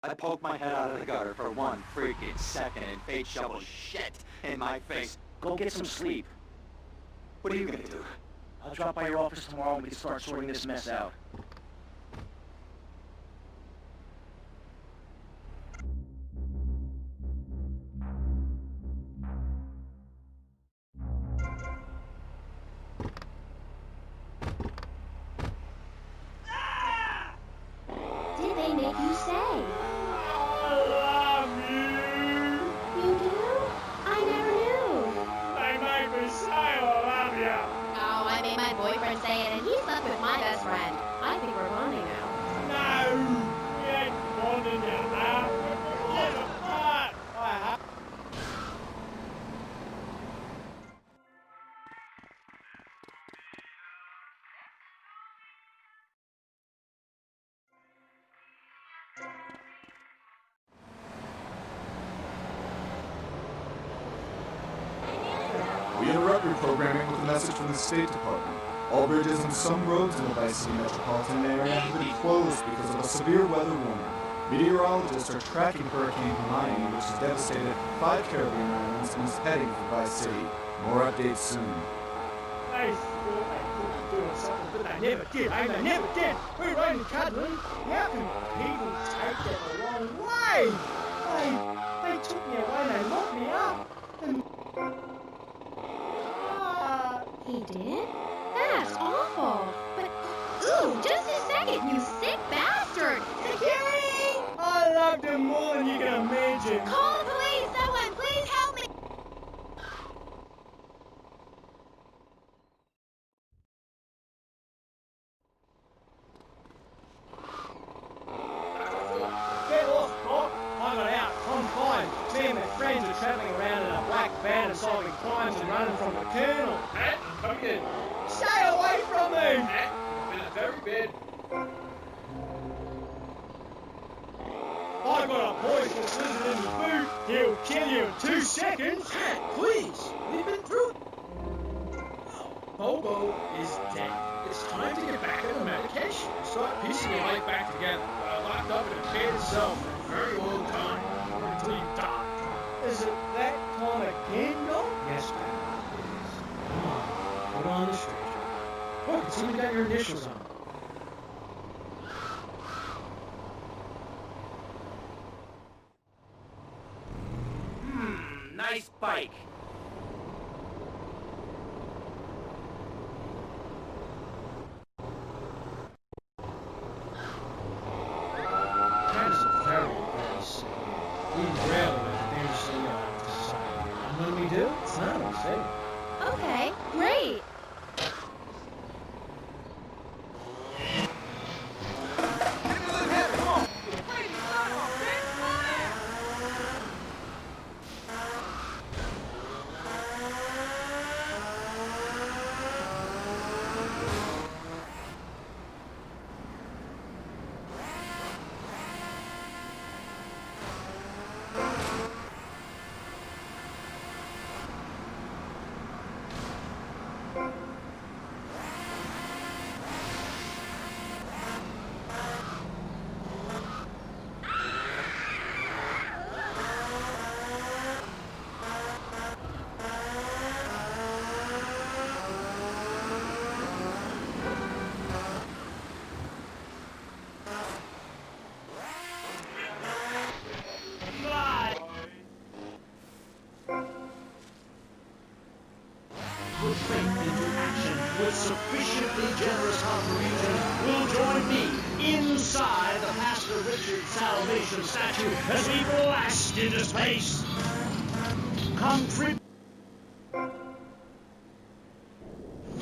I poked my head out of the gutter for 1 freaking second and fate shoveled shit in my face. Go get some sleep. What are you gonna do? I'll drop by your office tomorrow and we can start sorting this mess out. Did they make you say? I love you. You do? I never knew. They made me say I love you. Oh, I made my boyfriend say it, and he slept with my best friend. I think we're bonding now. No, we ain't bonding you now. We're apart. I have. We interrupt your programming with a message from the State Department. All bridges and some roads in the Vice City metropolitan area have been closed because of a severe weather warning. Meteorologists are tracking Hurricane Hermione, which has devastated 5 Caribbean islands and is heading for Vice City. More updates soon. They thought they could be doing something, but they never did, eh? They never did. We're only cuddling. How can people take that the wrong way? They took me away and they locked me up. And... He did? That's awful. But, ooh, just a second, you sick bastard! Security! I loved him more than you can imagine. Call the police! Someone, please help me! Get off, Doc. I got out. I'm fine. Me and my friends are travelling around in a black van and solving crimes and running from the colonel. Come in. Stay away from me! Been very bad. I got a poison lizard in the boot. He'll kill you in 2 seconds. Please, we've been through it. Bobo is dead. It's time to get back on the medication. Start piecing your life back together. Locked up in a bed itself for a very long time. Or until you die. Is it that time again, Doc? Yes, Pat. It is. Come on. Put on the stretcher. Look, it's even got your initials on it. Nice bike. That is a very, very sick man. We rarely introduce the to society. And when we do, it's not unsafe. Okay, great. Put faith into action with sufficiently generous contributions will join me inside the Pastor Richard Salvation statue as we blast into space.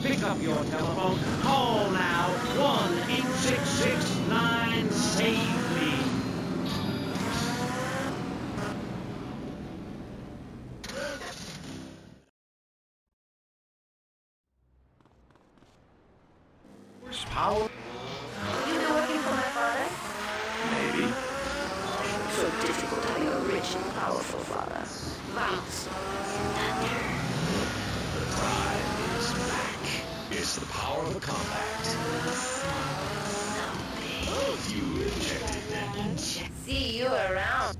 Pick up your telephone. Call now. 1-866-9-SAVE-ME. Power? You been working for my father? Maybe. So difficult having a rich and powerful father. Violence. Thunder. The time is back. It's the power of the compact. Zombie. If you injected See you around.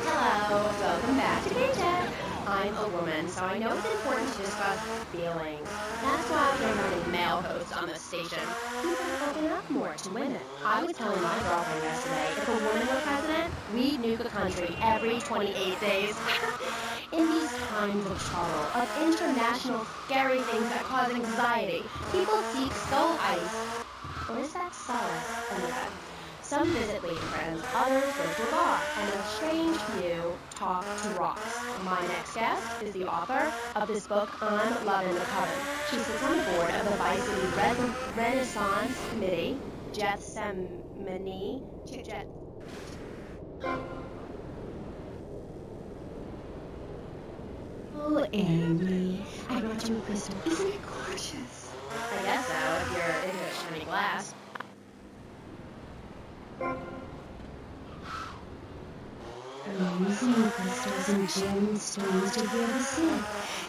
Hello, welcome back to Paycheck. I'm a woman, so I know it's important to discuss feelings. That's why we're running male hosts on this station. People open up more to women. I was telling my girlfriend yesterday, if a woman were president, we'd nuke a country every 28 days. In these times of trouble, of international scary things that cause anxiety, people seek soul ice. Or is that solace? Anyway. Some visit lady friends, others go to a bar, and a strange few talk to rocks. My next guest is the author of this book, I'm Lovin' the Coven. She sits on the board of the Vice City Renaissance Committee, Gethsemane, Oh, Amy, I brought you a crystal. Isn't it gorgeous? I guess so, if you're into shiny glass. I'm using crystals and gemstones to heal the sick.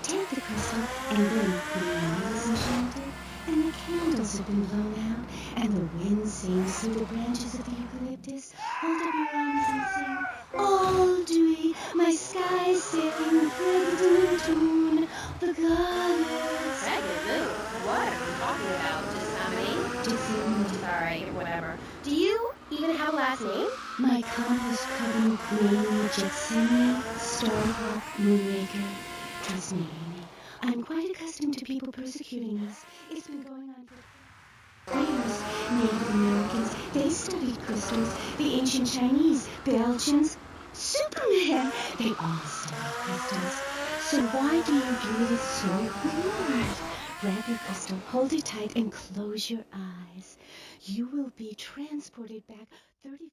Take the crystal, and then the night is enchanted, and the candles have been blown out, and the wind sings through the branches of the eucalyptus. Hold up your arms and sing, all dewy, my sky sailing, pregnant tune, the goddess. Pregnant moon? What are you talking about, Gethsemane? Sorry, whatever. Do you even have a last name? My compost coven name, Gethsemane, Starhawk, Moonraker. Trust me, Amy, I'm quite accustomed to people persecuting us. It's been going on for years. Native Americans, they studied crystals. The ancient Chinese, Belgians, Superman, they all studied crystals. So why do you view this so weird? Grab your crystal, hold it tight, and close your eyes. You will be transported back 35...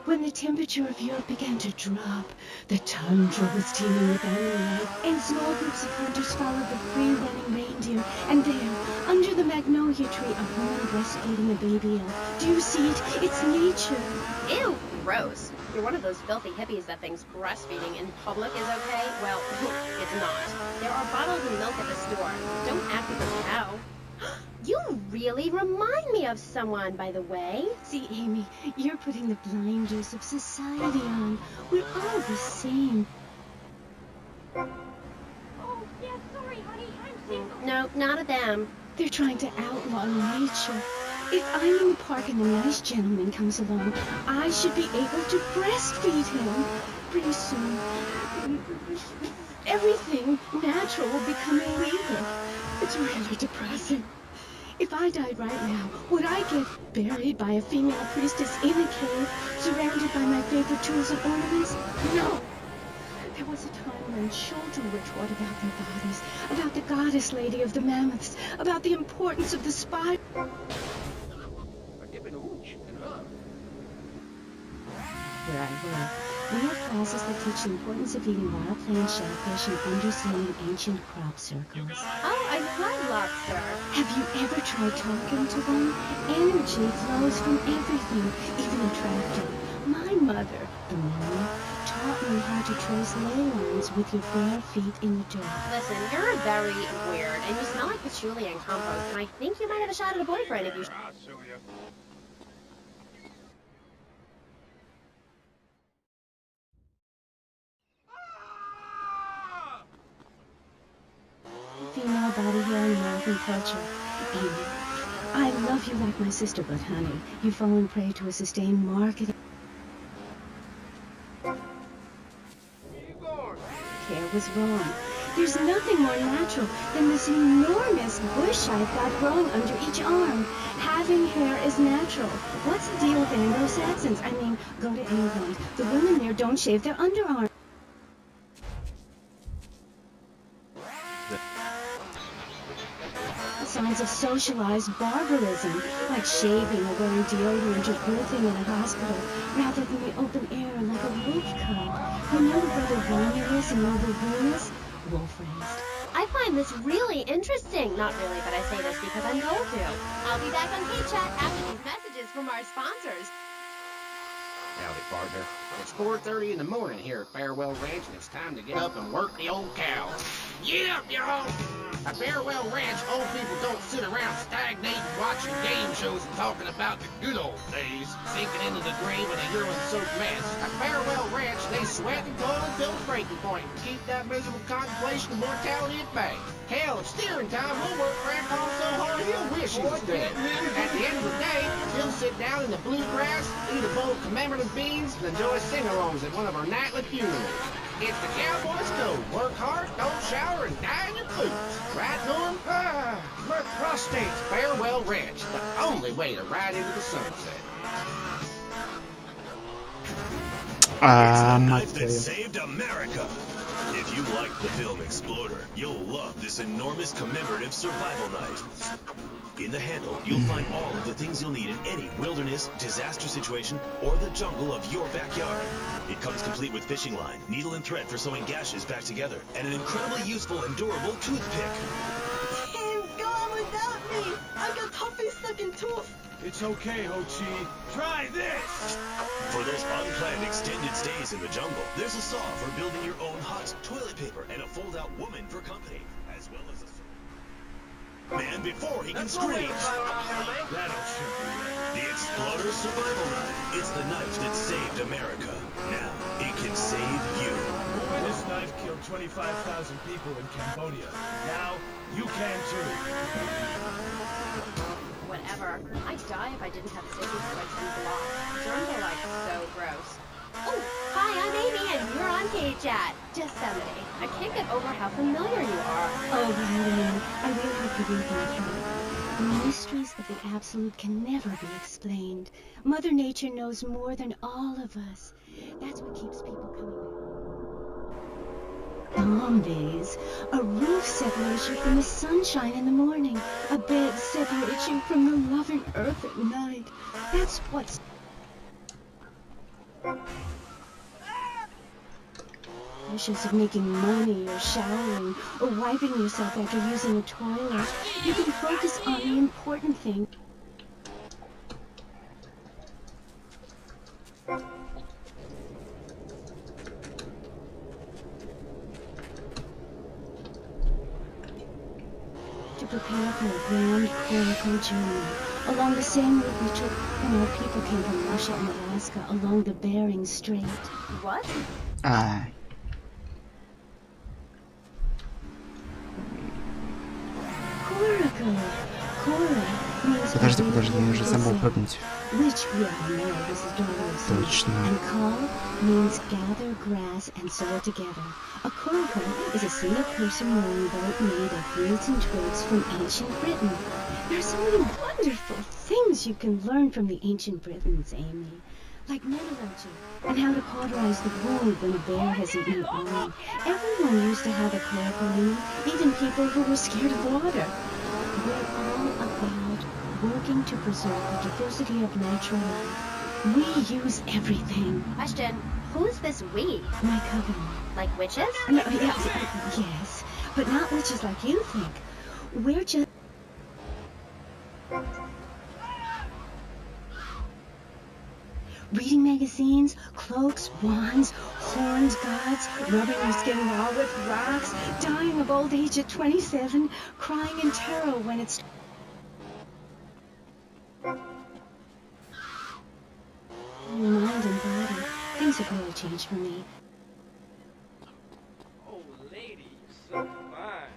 When the temperature of Europe began to drop, the tundra was teeming with animal life, and small groups of hunters followed the free-running reindeer. And there, under the magnolia tree, a woman breastfeeding a baby elk. Do you see it? It's nature. Ew, gross. You're one of those filthy hippies that thinks breastfeeding in public is okay? Well, it's not. There are bottles of milk at the store. Don't act like a cow. You really remind me of someone, by the way. See, Amy, you're putting the blinders of society on. We're all the same. Oh, yeah, sorry, honey. I'm single. No, not of them. They're trying to outlaw nature. If I'm in the park and a nice gentleman comes along, I should be able to breastfeed him. Pretty soon, everything natural will become illegal. It's really depressing. If I died right now, would I get buried by a female priestess in a cave, surrounded by my favorite tools and ornaments? No! There was a time when children were taught about their bodies, about the goddess lady of the mammoths, about the importance of the spy. Where I work, we have classes that teach the importance of eating wild plant shellfish and understanding ancient crop circles. Oh, I love lobster. Have you ever tried talking to them? Energy flows from everything, even a tractor. My mother, the millionaire, taught me how to trace ley lines with your bare feet in the dirt. Listen, you're very weird, and you smell like patchouli and compost, and I think you might have a shot at a boyfriend if you... Female body hair and American culture. Amy, I love you like my sister, but honey, you've fallen prey to a sustained marketing. Hair was wrong. There's nothing more natural than this enormous bush I've got growing under each arm. Having hair is natural. What's the deal with Anglo-Saxons? I mean, go to England. The women there don't shave their underarms. Signs of socialized barbarism, like shaving or wearing deodorant or birthing in a hospital, rather than the open air like a wolf cub. You know Brother Romulus and Noble Venus? Wolf-raised. I find this really interesting. Not really, but I say this because I'm told to. I'll be back on K-Chat after these messages from our sponsors. Howdy, partner. It's 4:30 in the morning here at Farewell Ranch, and it's time to get up and work the old cow. Get up, y'all! At Farewell Ranch, old people don't sit around stagnating, watching game shows and talking about the good old days, sinking into the grave in a urine-soaked mess. At Farewell Ranch, they sweat and toil until the breaking point and keep that miserable contemplation of mortality at bay. Hell, if steering time, we'll work Grandpa so hard he'll wish he was dead. At the end of the day, he'll sit down in the bluegrass, eat a bowl of commemorative beans, and enjoy sing-alongs at one of our nightly funerals. It's the cowboy's code. Work hard, don't shower, and die in your boots. Right, Norm? My prostate. Farewell Ranch, the only way to ride into the sunset. Night that Матвей. saved America. If you like the film Exploder, you'll love this enormous commemorative survival night. In the handle, you'll find all of the things you'll need in any wilderness, disaster situation, or the jungle of your backyard. It comes complete with fishing line, needle and thread for sewing gashes back together, and an incredibly useful and durable toothpick. Can't go on without me. I got toffee-sucking tooth. It's okay, Ho-Chi. Try this! For those unplanned extended stays in the jungle, there's a saw for building your own hut, toilet paper, and a fold-out woman for company, as well as a man before he can scream. That'll show you. The Exploder Survival Night. It's the knife that saved America. Now, it can save you. This knife killed 25,000 people in Cambodia. Now, you can too. Whatever. I'd die if I didn't have scissors so I couldn't block. Germs are like so gross. Oh, hi, I'm Amy, and you're on K-Chat. Just someday. I can't get over how familiar you are. Oh, Ryan, I really hope you read that through. The mysteries of the absolute can never be explained. Mother Nature knows more than all of us. That's what keeps people coming back. Zombies. A roof separates you from the sunshine in the morning. A bed separates you from the loving earth at night. That's what's... Wishes of making money or showering or wiping yourself after using a toilet. You can focus on the important thing. To prepare for a grand coracle journey along the same route we took when our people came from Russia and Alaska along the Bering Strait. What? Coracle. Cora means Подожди, я уже забыл прыгнуть. Which we all know this is Darwin. Точно. And call means gather grass and sew it together. A coracle is a single-person rowing boat made of reeds and twigs from ancient Britain. There are so many wonderful things you can learn from the ancient Britons, Amy. Like metallurgy, and how to cauterize the wound when a bear has eaten an arm. Everyone used to have a coracle in them, even people who were scared of water. We're all about working to preserve the diversity of natural life. We use everything. Question. Who's this we? My coven. Like witches? No, yes, but not witches like you think. We're just... Reading magazines, cloaks, wands, horns, gods, rubbing your skin raw with rocks, dying of old age at 27, crying in terror when it's... Your mind and body, things have really changed for me. Oh, lady, you're so fine.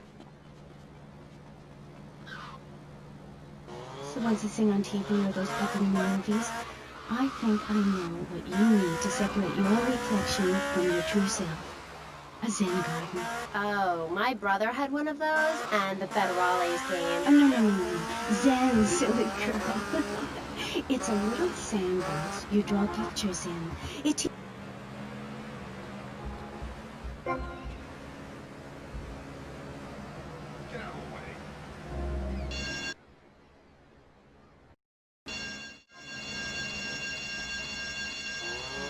It's the ones that sing on TV or those people in the movies. I think I know what you need to separate your reflection from your true self. A Zen garden. Oh, my brother had one of those, and the federales came. Oh, no. Zen, silly girl. It's a little sandbox you draw pictures in. It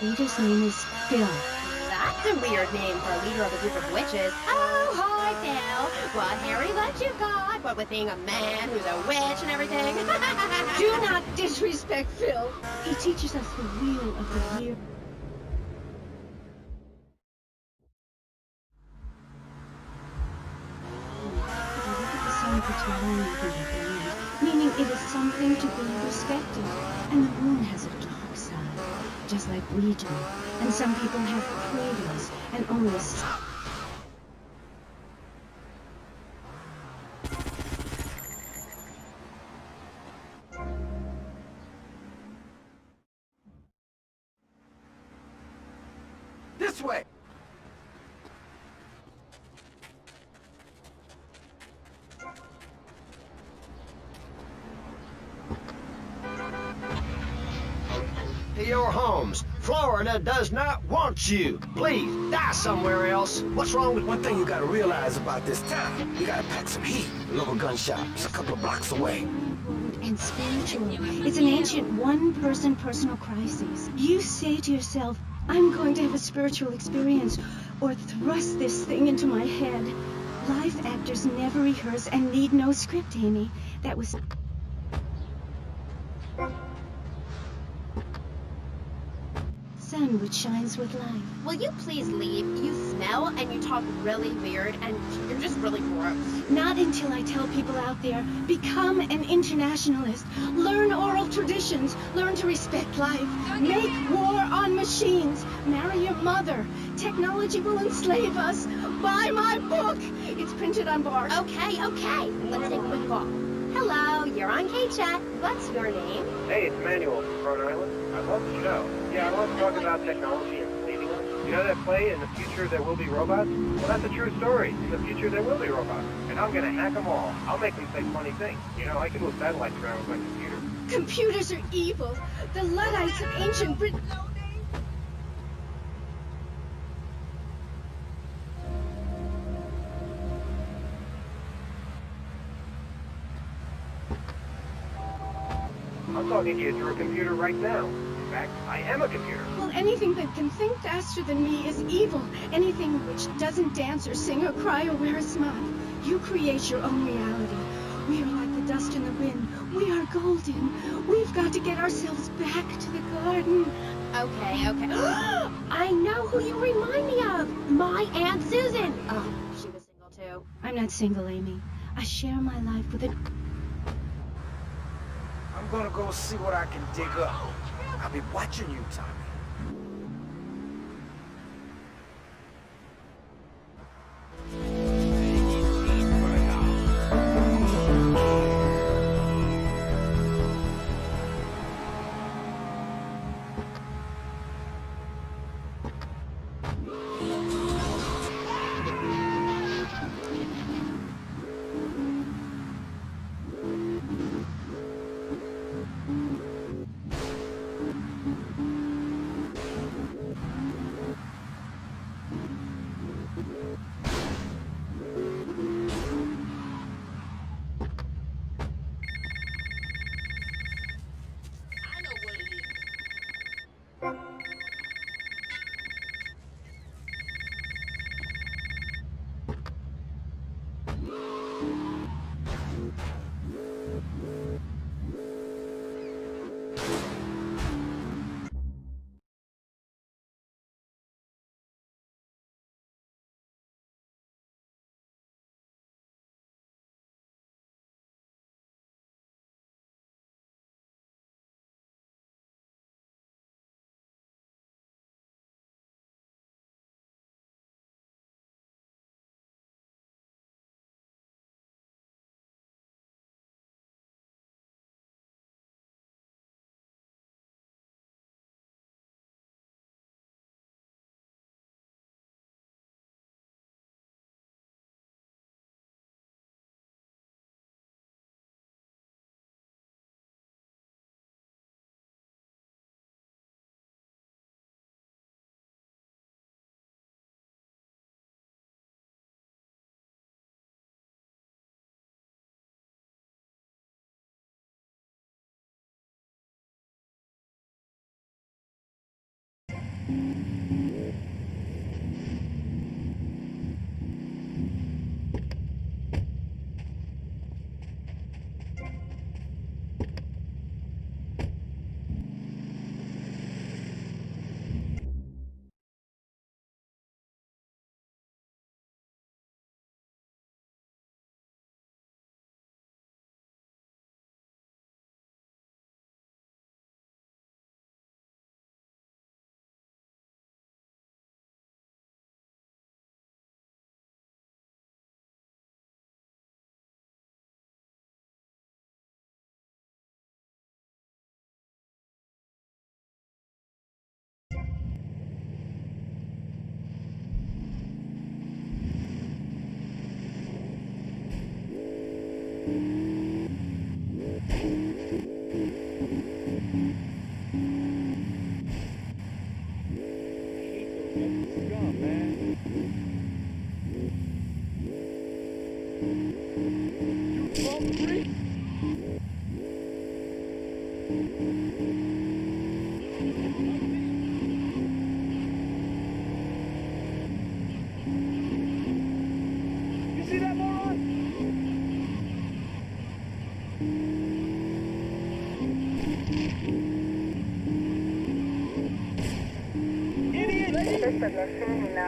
leader's name is Phil. That It's a weird name for a leader of a group of witches. Oh, hi, Phil. What hairy legs you got? What with being a man who's a witch and everything? Do not disrespect Phil. He teaches us the wheel of the year. Meaning it is something to be respected. And the moon has a dark side, just like we do. And some people have cradles and only This way! Your homes. Florida does not want you. Please, die somewhere else. What's wrong with... One thing you gotta realize about this town, you gotta pack some heat. The local gun shop is a couple of blocks away. and spiritual. It's an ancient one-person personal crisis. You say to yourself, I'm going to have a spiritual experience, or thrust this thing into my head. Live actors never rehearse and need no script, Amy. That was... sun which shines with light. Will you please leave? You smell and you talk really weird and you're just really gross. Not until I tell people out there, become an internationalist. Learn oral traditions. Learn to respect life. Make war on machines. Marry your mother. Technology will enslave us. Buy my book. It's printed on bark. Okay. Let's take a quick call. Hello, you're on K-Chat. What's your name? Hey, it's Manuel from Rhode Island. I love the show. Yeah, I love to talk about technology and saving us. You know that play, In the Future There Will Be Robots? Well, that's a true story. In the future there will be robots. And I'm gonna hack them all. I'll make them say funny things. You know, I can move satellites around with my computer. Computers are evil. The Luddites of ancient Britain... I'm talking to you through a computer right now. In fact, I am a computer. Well, anything that can think faster than me is evil. Anything which doesn't dance or sing or cry or wear a smile. You create your own reality. We are like the dust in the wind. We are golden. We've got to get ourselves back to the garden. Okay. I know who you remind me of. My Aunt Susan. Oh, she was single too. I'm not single, Amy. I share my life with a... I'm gonna go see what I can dig up. I'll be watching you, Tommy.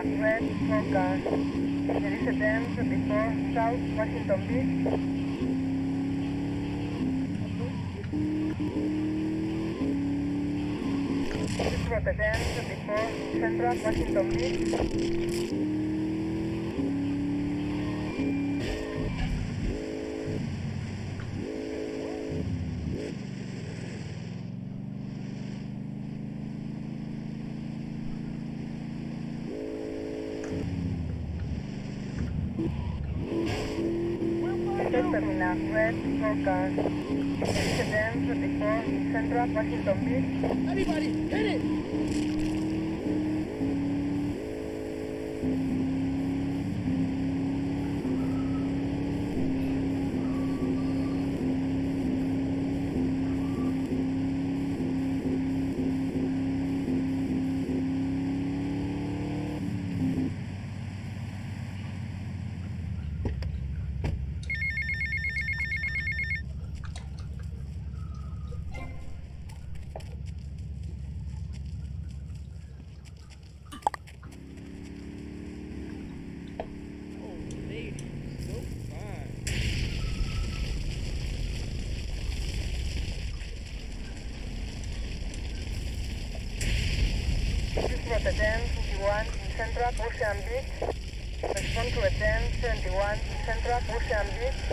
Red forecast. There is a dam before South Washington Beach. This is what the dam before Central Washington Beach. Red forecast. There is a dam before Central Washington Beach. Everybody, hit it! The dam 21 in Central Ocean Beach. Respond to a dam 71 in Central Ocean Beach.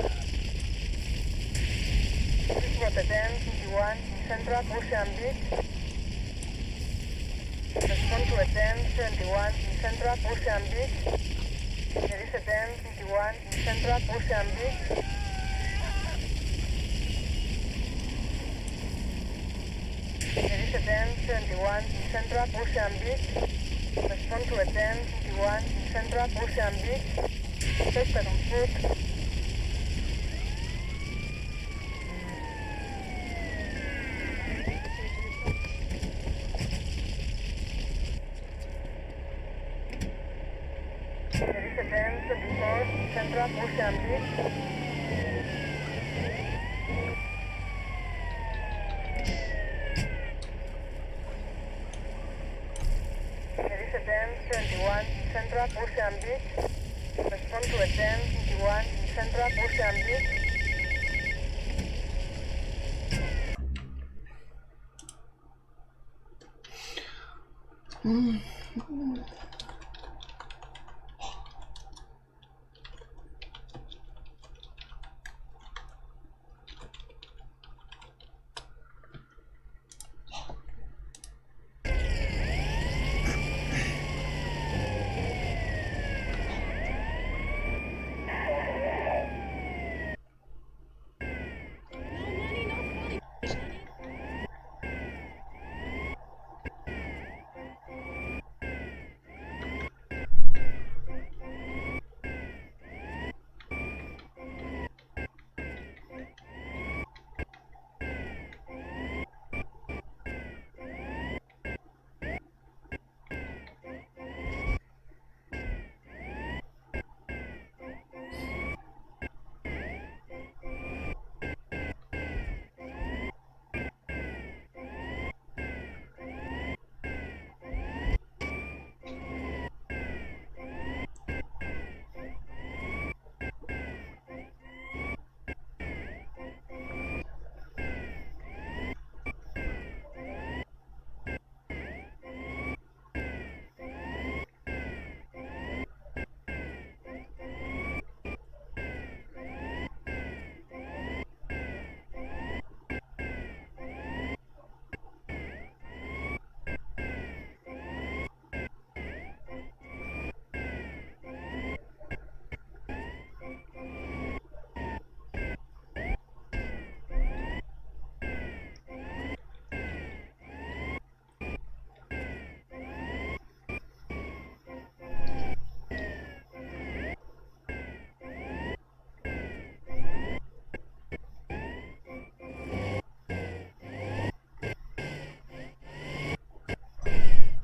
This is what the dam 21 in Central Ocean Beach. Respond to a dam 71 in Central Ocean Beach. There is a dam 51 in Central Ocean Beach. There is a dam 71 in Central Ocean Beach. Respond to a dam 51 in Central Ocean Beach. Tested on foot. There is a dam 24 in Central Ocean Beach. Central Ocean Beach. Respond to a dam 51 in Central Ocean Beach.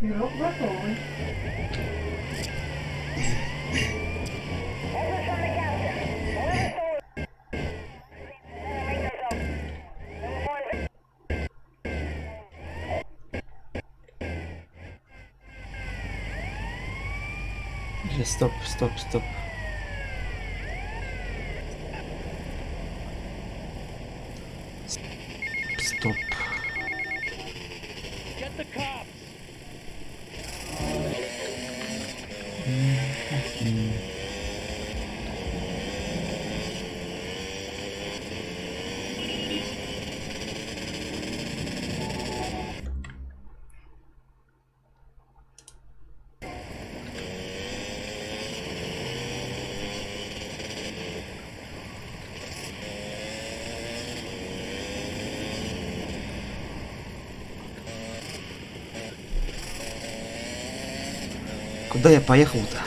know, we're going. Stop, stop, stop. Stop. Get the cops! Куда я поехал-то?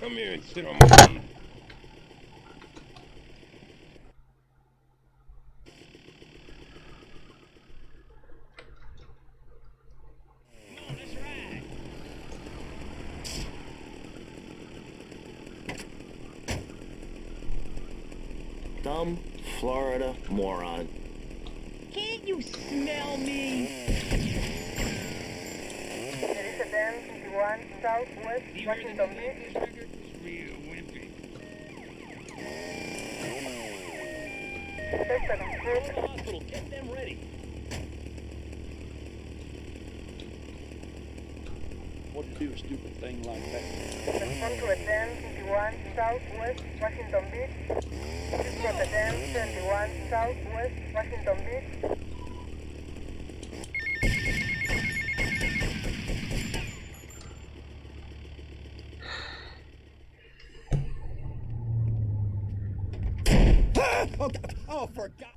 Come here and sit on my knee. Dumb Florida moron. Can't you smell me? There is a 1051 Southwest Washington Beach. Hospital, get them ready. What to do a stupid thing like that? Respond to a 1051 Southwest Washington Beach. This is a 1071 Southwest Washington Beach. Oh, for God!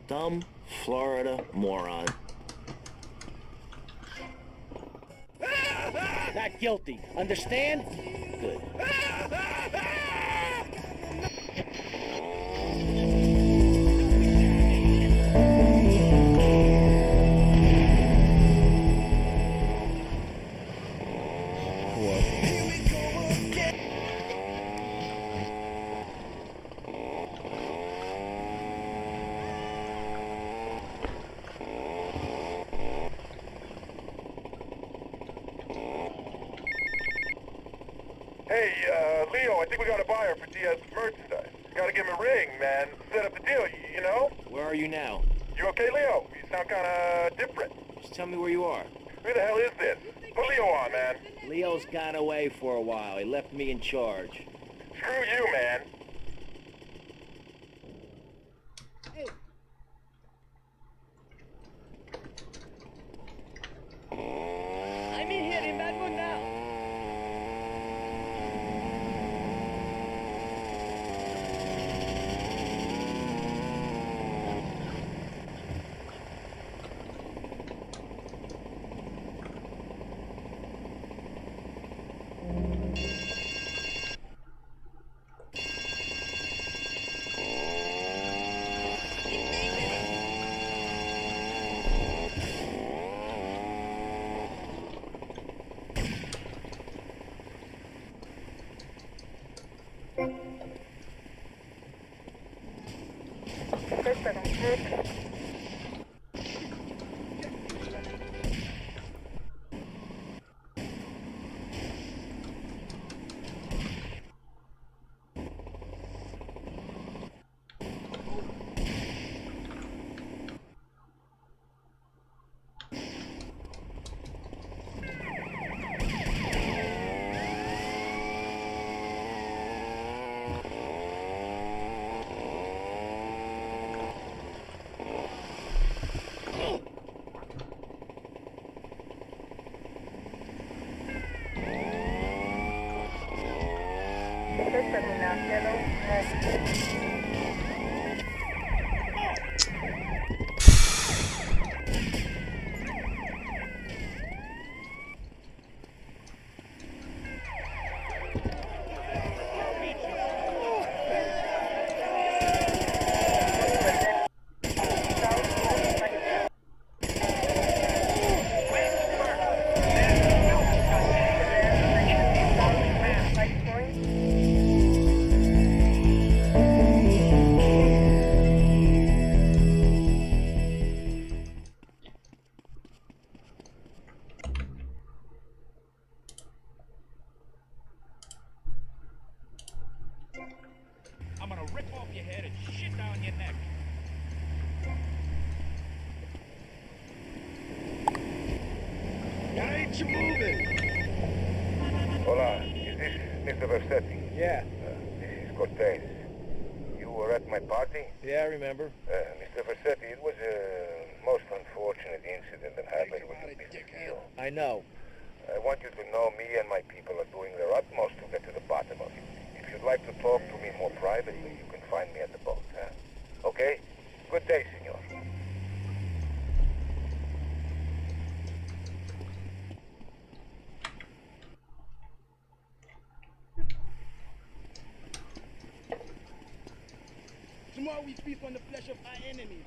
Dumb Florida moron. Not guilty. Understand? Good. Hey, Leo, I think we got a buyer for Diaz's merchandise. Gotta give him a ring, man. Set up the deal, you know? Where are you now? You okay, Leo? You sound kinda different. Just tell me where you are. Who the hell is this? Put Leo on, man. Leo's gone away for a while. He left me in charge. Screw you, man. I'm in here in bad mood now. yellow, red. I'm gonna rip off your head and shit down your neck. Why ain't you moving? Hola, is this Mr. Versetti? Yeah. This is Cortez. You were at my party? Yeah, I remember. Mr. Versetti, it was a most unfortunate incident that happened with the business deal. I know. I want you to know me and my people are doing their utmost to get to the bottom of it. If you'd like to talk to me more privately, you can find me at the boat, huh? Okay? Good day, senor. Tomorrow we feast on the flesh of our enemies.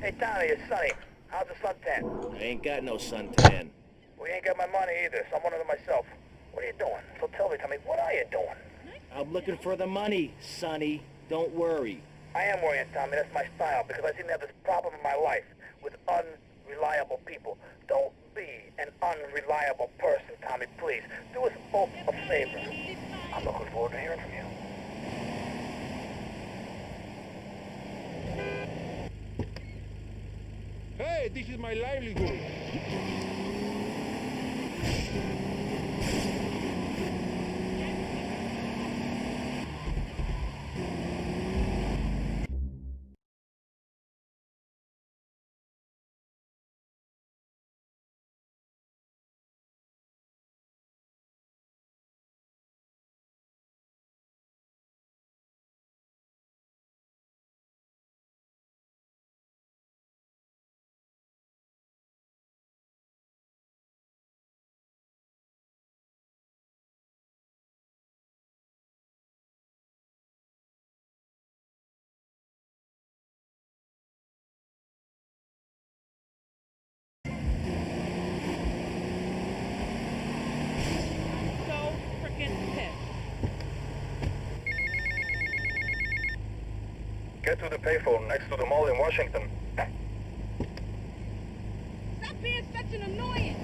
Hey, Tommy, it's Sonny. How's the suntan? I ain't got no suntan. We ain't got my money either, so I'm one of them myself. What are you doing? So tell me, Tommy, what are you doing? I'm looking for the money, Sonny. Don't worry. I am worrying, Tommy. That's my style, because I seem to have this problem in my life with unreliable people. Don't be an unreliable person, Tommy, please. Do us both a favor. I'm looking forward to hearing from you. Hey, this is my livelihood. Get to the payphone next to the mall in Washington. Stop being such an annoyance!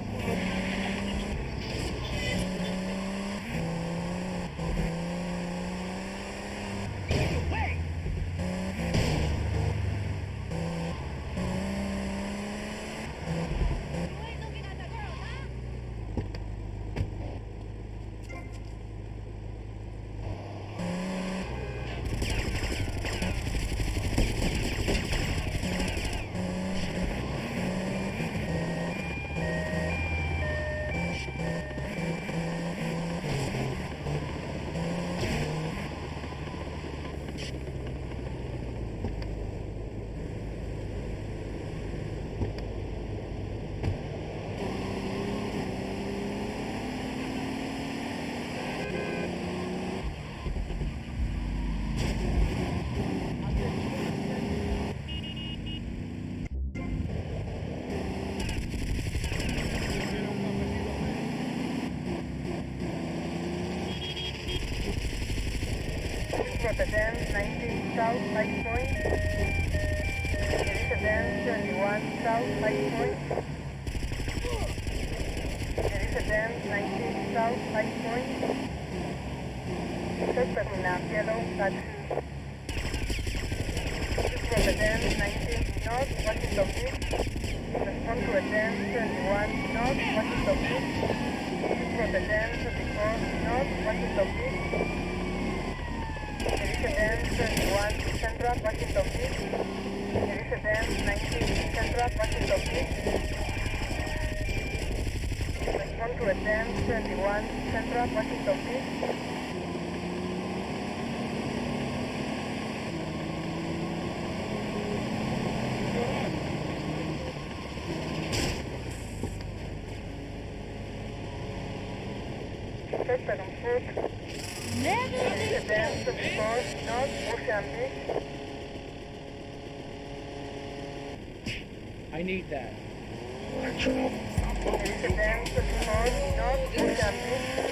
Rotterdam 19 South Light Point. Rotterdam 21 South Light Point. Rotterdam 19 South Light Point. Suspect will now yellow taxi. Rotterdam 19 North Washington Beach. Respond to Rotterdam 21 North Washington Beach. Rotterdam 34 North Washington Beach. Rotterdam 31 Central Washington Beach. Rotterdam 19 Central Washington Beach. Respond to Rotterdam 31 Central Washington Beach. Suspect on foot. Rotterdam 34 North Ocean Beach. I need that. Rotterdam 34 North Ocean Beach.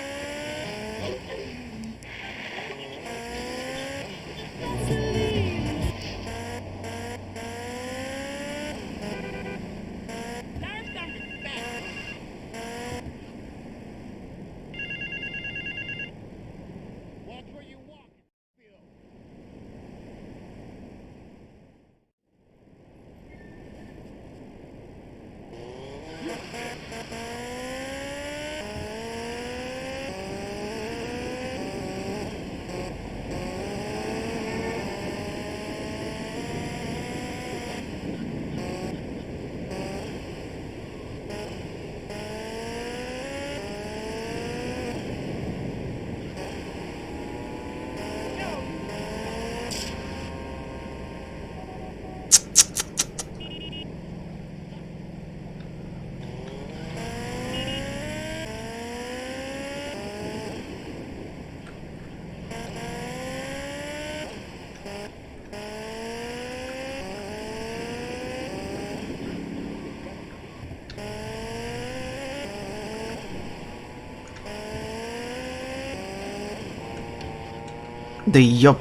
Да ёп.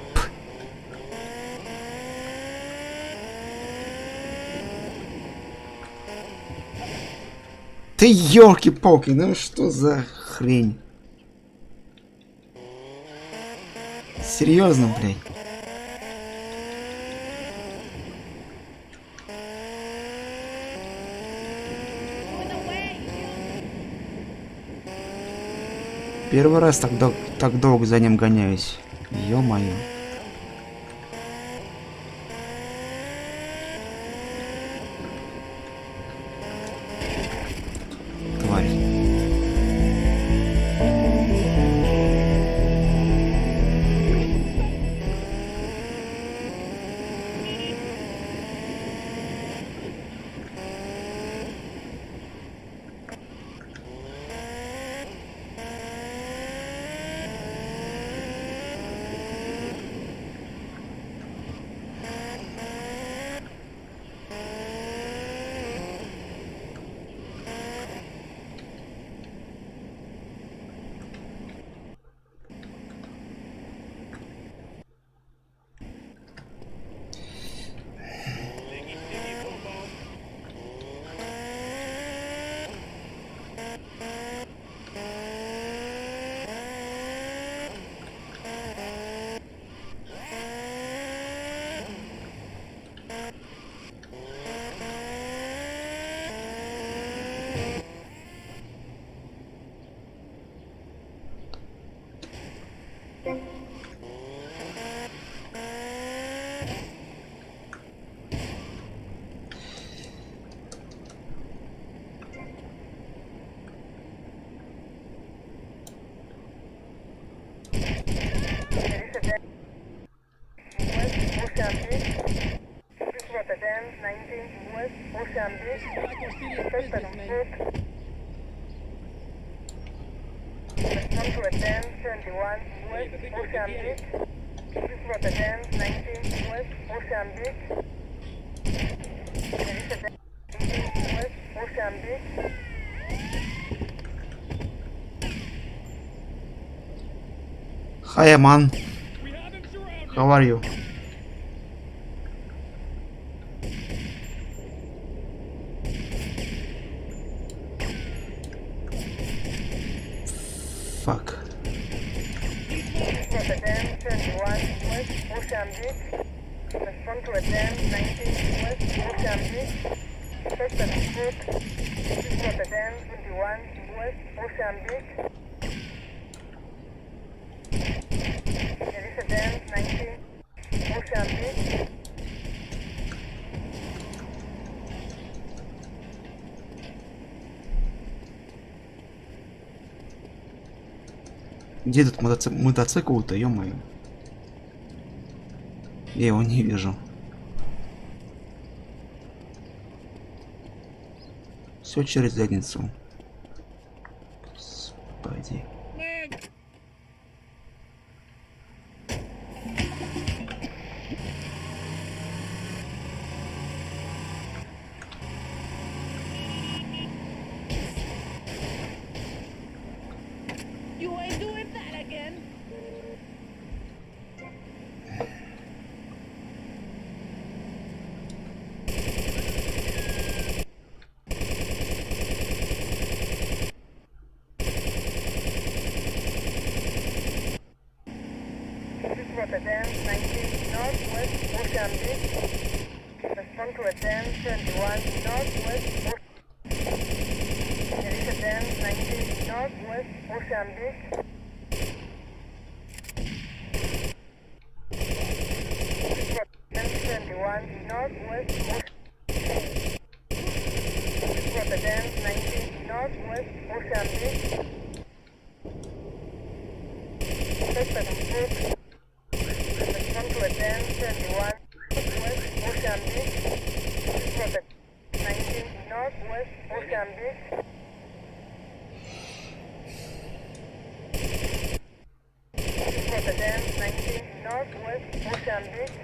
Ты ёлки-палки, ну что за хрень? Серьезно, блядь. Первый раз так долго за ним гоняюсь. Ё-моё. Тварь. Rotterdam 19 West Ocean Beach. Suspect on foot. Respond to Rotterdam 71 West Ocean Beach. Rotterdam 19 West Ocean Beach. Rotterdam 19 West Ocean Beach. Hi, man. How are you? Fuck. Rotterdam, 21 West, Mozambique. Respond to Rotterdam, 19 West, Mozambique. First at the foot. This is Rotterdam, 21 West, Mozambique. Rotterdam, 19 Mozambique. Где этот мотоцикл-то, ё-моё? Я его не вижу. Все через задницу. Господи. You ain't doing that again. Rotterdam, 19 Northwest Mozambique. Respond to Rotterdam, 21 Northwest Mozambique. Rotterdam, 19 Northwest Mozambique. Rotterdam, 21 Northwest Mozambique. Rotterdam, 19 Northwest Mozambique. First at the foot. Respond to Rotterdam, 21 Northwest Mozambique. Rotterdam, 19 Northwest Mozambique. Rotterdam, 19 Northwest Mozambique.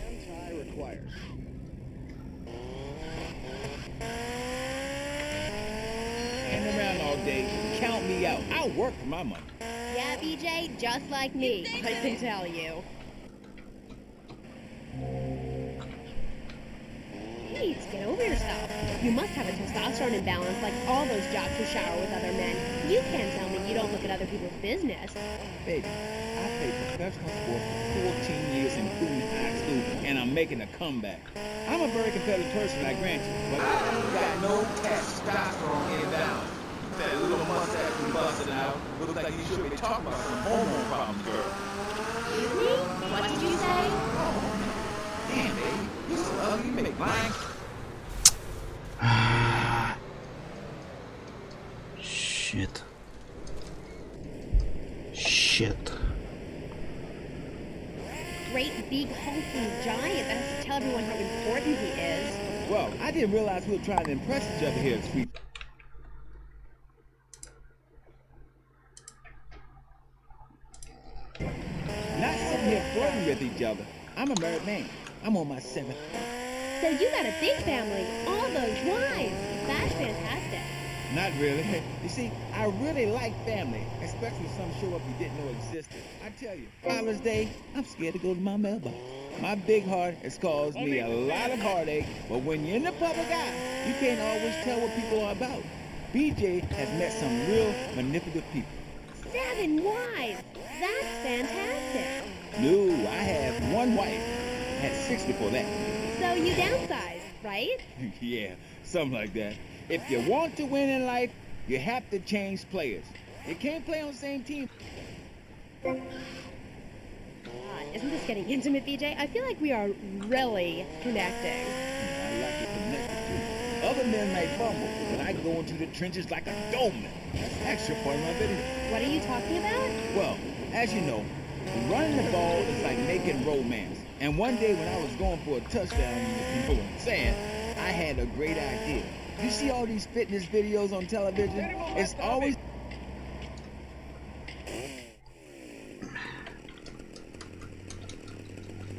Anti-required. Hang around all day, count me out. I'll work for my money. Yeah, BJ, just like me, I can tell you. Please, get over yourself. You must have a testosterone imbalance like all those jocks who shower with other men. You can't tell me you don't look at other people's business. Baby, I played professional sport for 14 years, including high school, and I'm making a comeback. I'm a very competitive person, I grant you, but I got no testosterone imbalance. That little mustache you busted out looks like you should be talking about some hormone problems, girl. Excuse me? What did you say? Damn, baby, you're so ugly, you make blank. Shit. Shit. Great big hulking giant that has to tell everyone how important he is. Well, I didn't realize we were trying to impress each other here, sweet. Not sitting here flirting with each other. I'm a married man. I'm on my 7th. So you got a big family, all those wives. That's fantastic. Not really. You see, I really like family, especially some show up you didn't know existed. I tell you, Father's Day, I'm scared to go to my mailbox. My big heart has caused me a lot of heartache, but when you're in the public eye, you can't always tell what people are about. BJ has met some real manipulative people. 7 wives. That's fantastic. No, I have 1 wife. Had 6 before that. So you downsized, right? Yeah, something like that. If you want to win in life, you have to change players. You can't play on the same team. God, isn't this getting intimate, BJ? I feel like we are really connecting. I like to connect with you. Other men might fumble, but I go into the trenches like a doorman. That's the extra part of my video. What are you talking about? Well, as you know, running the ball is like making romance. And one day when I was going for a touchdown, you know what I'm saying, I had a great idea. You see all these fitness videos on television? It's always... Is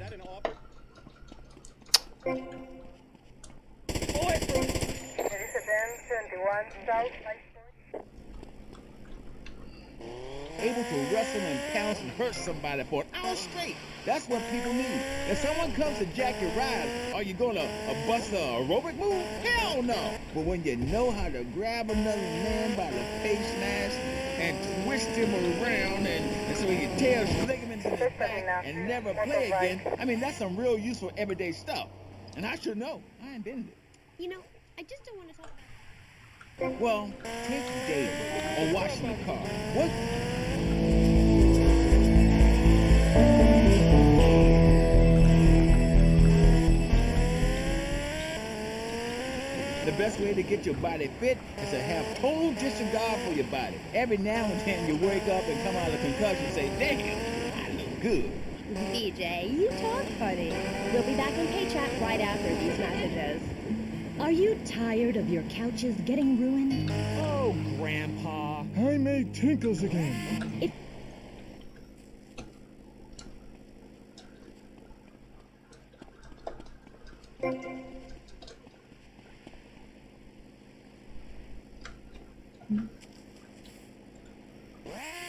that an offer? Elizabeth 21 South High able to wrestle and pounce and hurt somebody for an hour straight. That's what people need. If someone comes to jack your ride, are you gonna bust a aerobic move? Hell no! But when you know how to grab another man by the face mask and twist him around and so he tears ligaments in his back and never play again, I mean, that's some real useful everyday stuff. And I should know. I invented it. You know, I just don't want to talk about... Well, take Dave or washing the car. What? The best way to get your body fit is to have total disregard for your body. Every now and then you wake up and come out of concussion and say, damn, I look good. BJ, you talk funny. We'll be back on K-Chat right after these messages. Are you tired of your couches getting ruined? Oh, Grandpa. I made tinkles again.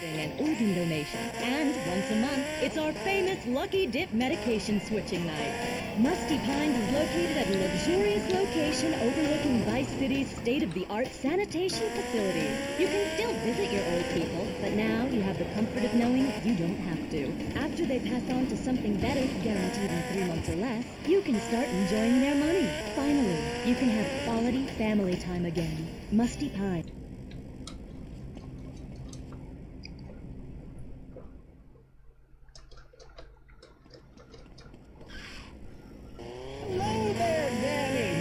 An organ donation. And once a month, it's our famous Lucky Dip medication switching night. Musty Pines is located at a luxurious location overlooking Vice City's state-of-the-art sanitation facilities. You can still visit your old people, but now you have the comfort of knowing you don't have to. After they pass on to something better, guaranteed in 3 months or less, you can start enjoying their money. Finally, you can have quality family time again. Musty Pine. Hello there, Danny.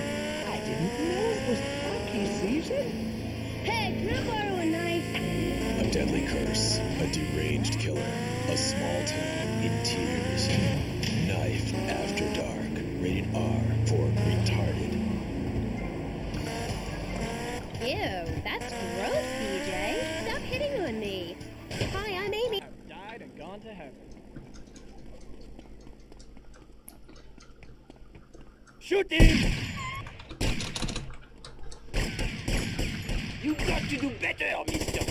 I didn't know it was hockey season. Hey, can I borrow a knife? A deadly curse, a deranged killer, a small town in tears. Knife After Dark, rated R for retarded. Ew, that's gross, BJ. Stop hitting on me. Hi, I'm Amy. I've died and gone to heaven. Shoot him! You got to do better, mister.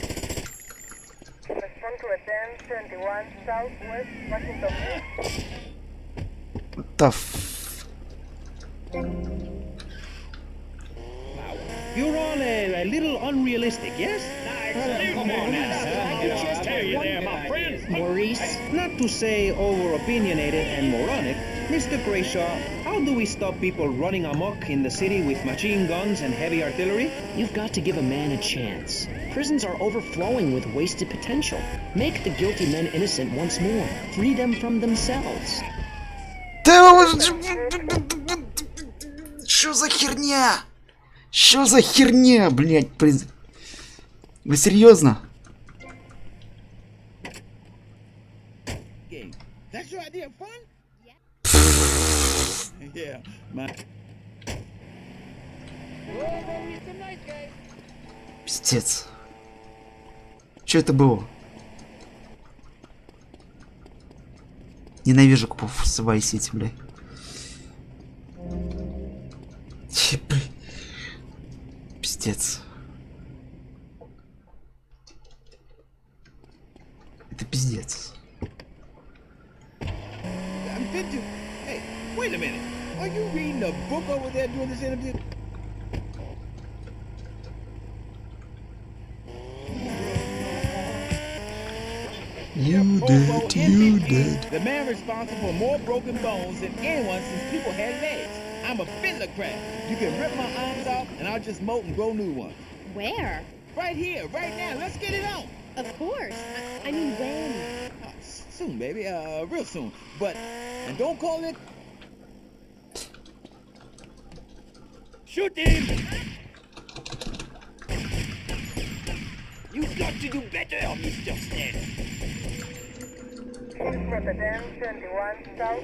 Respond to a 1071 Southwest Washington. What the You're all a little unrealistic, yes? Come on now. I just tell you there, my friend. Maurice, not to say over-opinionated and moronic, Mr. Grayshaw, how do we stop people running amok in the city with machine guns and heavy artillery? You've got to give a man a chance. Prisons are overflowing with wasted potential. Make the guilty men innocent once more. Free them from themselves. Что за херня? Что за херня, блять? Вы серьезно? That's your idea of fun? Yeah, my... Пиздец. Что это было? Ненавижу купов в Vice City, блядь. Пиздец. Это пиздец. Hey, wait a minute. Are you reading a book over there during this interview? You did. The man responsible for more broken bones than anyone since people had legs. I'm a fiddler-crab. You can rip my arms off and I'll just molt and grow new ones. Where? Right here, right now. Let's get it on. Of course. I mean, when? Soon, baby. Real soon. But, and don't call it... Shoot him! You've got to do better, Mr. Snail. Rotterdam, 21 South.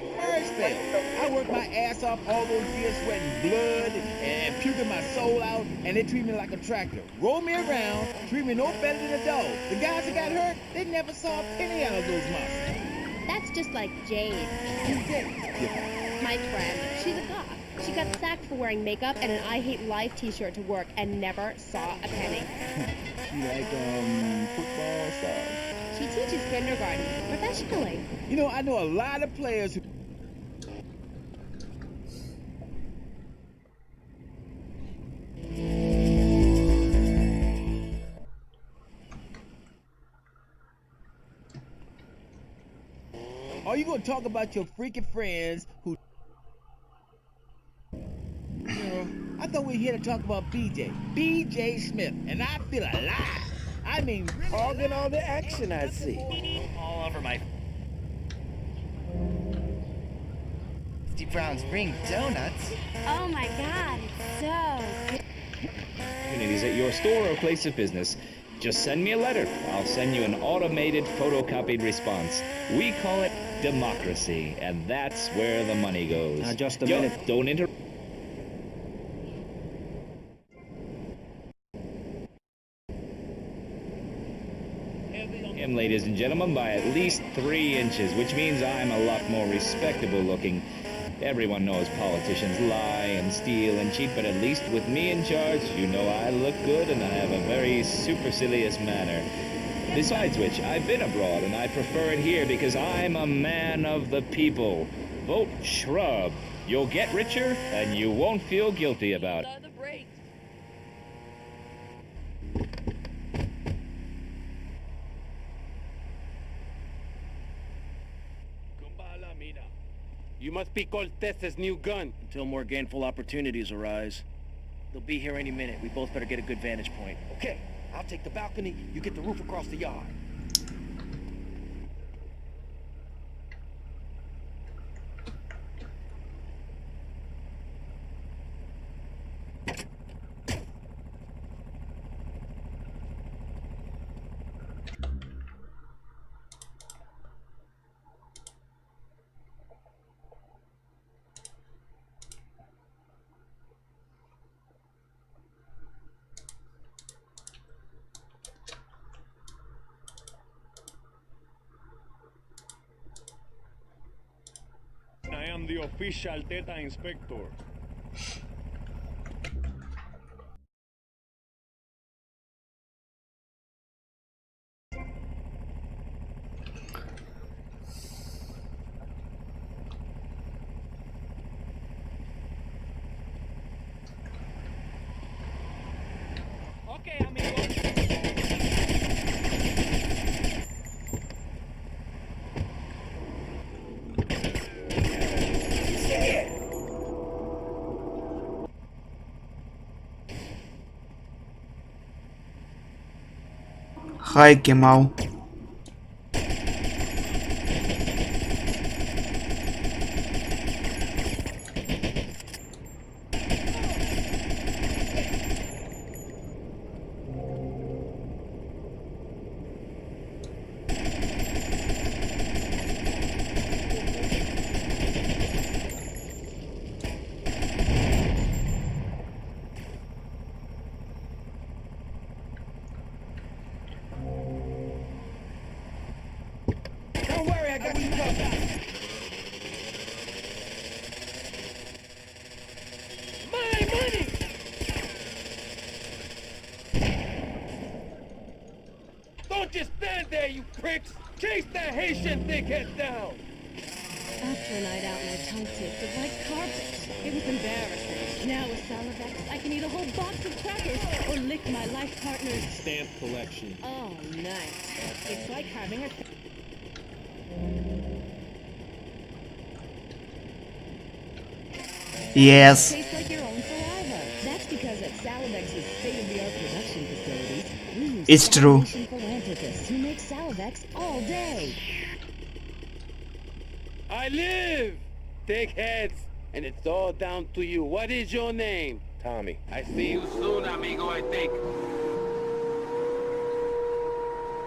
I worked my ass off all those years sweating blood and puking my soul out, and they treat me like a tractor. Roll me around, treat me no better than a dog. The guys that got hurt, they never saw a penny out of those monsters. That's just like Jade. Who's that? My friend. She's a goth. She got sacked for wearing makeup and an I Hate Life t-shirt to work and never saw a penny. She like, football stars. She teaches kindergarten professionally. You know, I know a lot of players who... Are you going to talk about your freaking friends who... You know, I thought we were here to talk about BJ Smith, and I feel alive. I mean, hogging all the action, I see. All over my 50 Brown Spring donuts. Oh my god, it's so good. Opportunities at your store or place of business. Just send me a letter. I'll send you an automated photocopied response. We call it democracy, and that's where the money goes. Now, just a minute. Don't interrupt. Him, ladies and gentlemen, by at least 3 inches, which means I'm a lot more respectable looking. Everyone knows politicians lie and steal and cheat, but at least with me in charge, you know I look good and I have a very supercilious manner. Besides which, I've been abroad and I prefer it here because I'm a man of the people. Vote shrub. You'll get richer and you won't feel guilty about it. You must be Cortez's new gun. Until more gainful opportunities arise. They'll be here any minute. We both better get a good vantage point. Okay, I'll take the balcony, you get the roof across the yard. I am the official Theta Inspector. Okay, amigo. Hi, Kemal. Don't worry, I got you covered. My money! Don't just stand there, you pricks! Chase that Haitian thickhead down! After a night out, my tongue tasted like carpet. It was embarrassing. Now with Salavex, I can eat a whole box of crackers or lick my life partner's Stamp collection. Oh, nice. It's like having a... Yes. Tastes like your own saliva. That's because at Salavex's state-of-the-art production facilities, we use It's true. salivation philanthropists who make Salavex all day. I live! Dickheads! and it's all down to you. What is your name? Tommy. I see you soon, amigo, I think.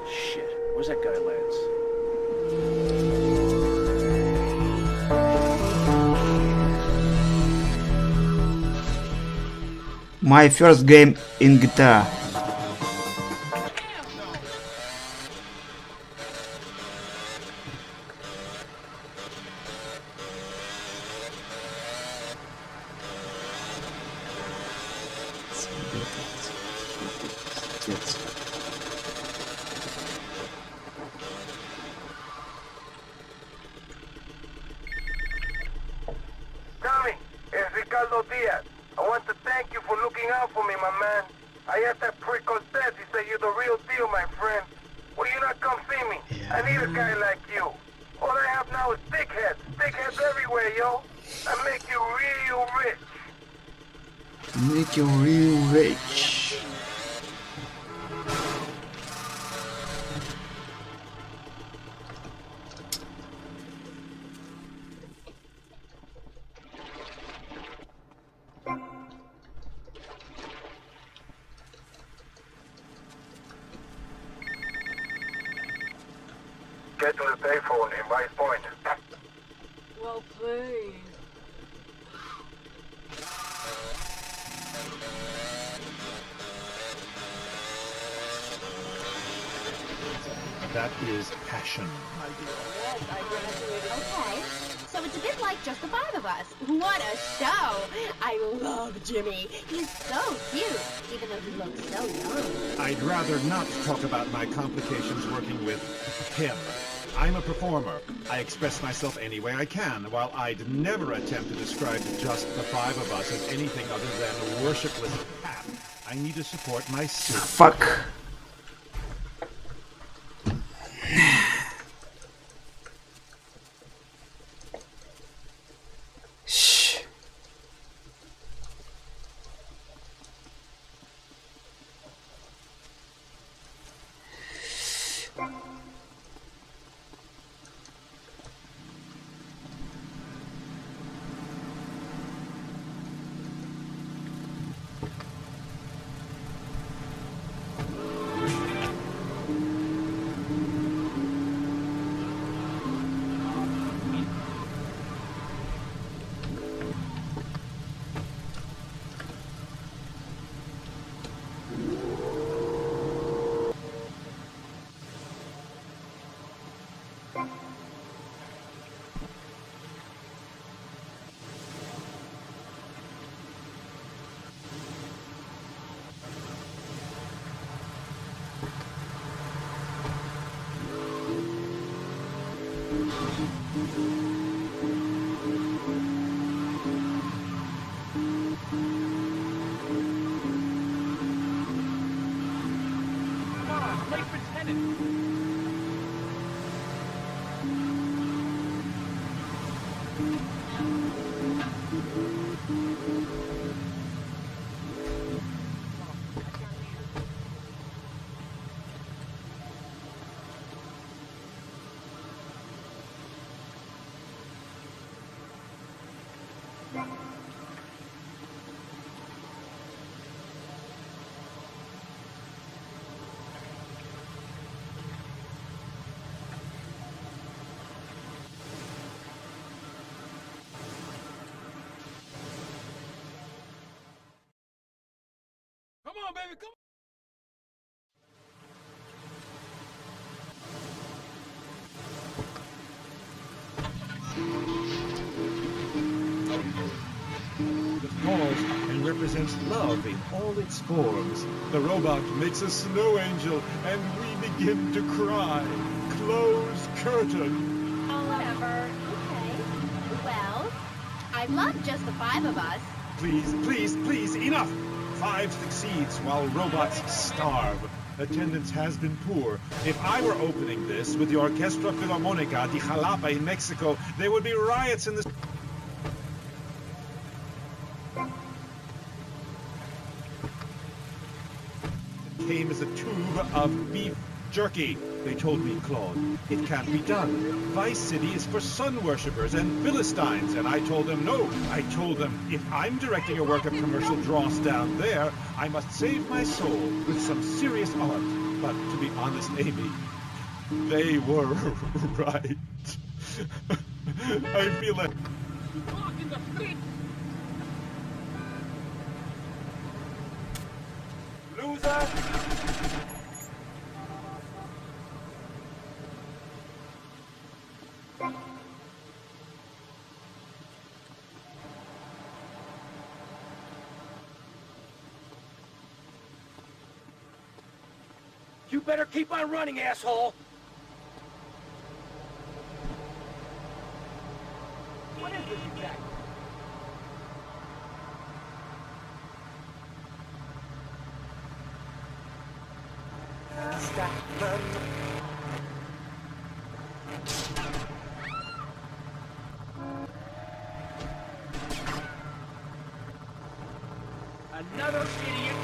Shit, where's that guy, Lance? My first game in GTA. Tommy, it's Ricardo Diaz. I want to thank you for looking out for me, my man. I asked that prick Cortez, he said you're the real deal, my friend. Will you not come see me? I need a guy like you. All I have now is dickheads. Dickheads everywhere, yo. I make you real rich. Make you real rich. Get to the payphone in Vice Point. Well, please. That is passion, my dear. Yes, I graduated. Okay, so it's a bit like just the five of us. What a show! I love Jimmy. He's so cute, even though he looks so young. I'd rather not talk about my complications working with him. I'm a performer. I express myself any way I can, while I'd never attempt to describe just the five of us as anything other than a worshipless pap. I need to support my suit. Fuck. Shh. Come on, baby, come on. It falls and represents love in all its forms. The robot makes a snow angel, and we begin to cry. Close curtain. Oh, whatever. Okay. Well, I love just the five of us. Please, please, please, enough! 5 succeeds while robots starve. Attendance has been poor. If I were opening this with the Orquestra Filarmónica de Jalapa in Mexico, there would be riots in the... It came as a tube of beef Jerky, they told me, Claude. It can't be done. Vice City is for sun worshippers and Philistines, and I told them no. I told them, if I'm directing a work of commercial dross down there, I must save my soul with some serious art. But to be honest, Amy, they were right. I feel like... Talk in the street! Loser! You better keep on running, asshole! What is this exactly? Another idiot!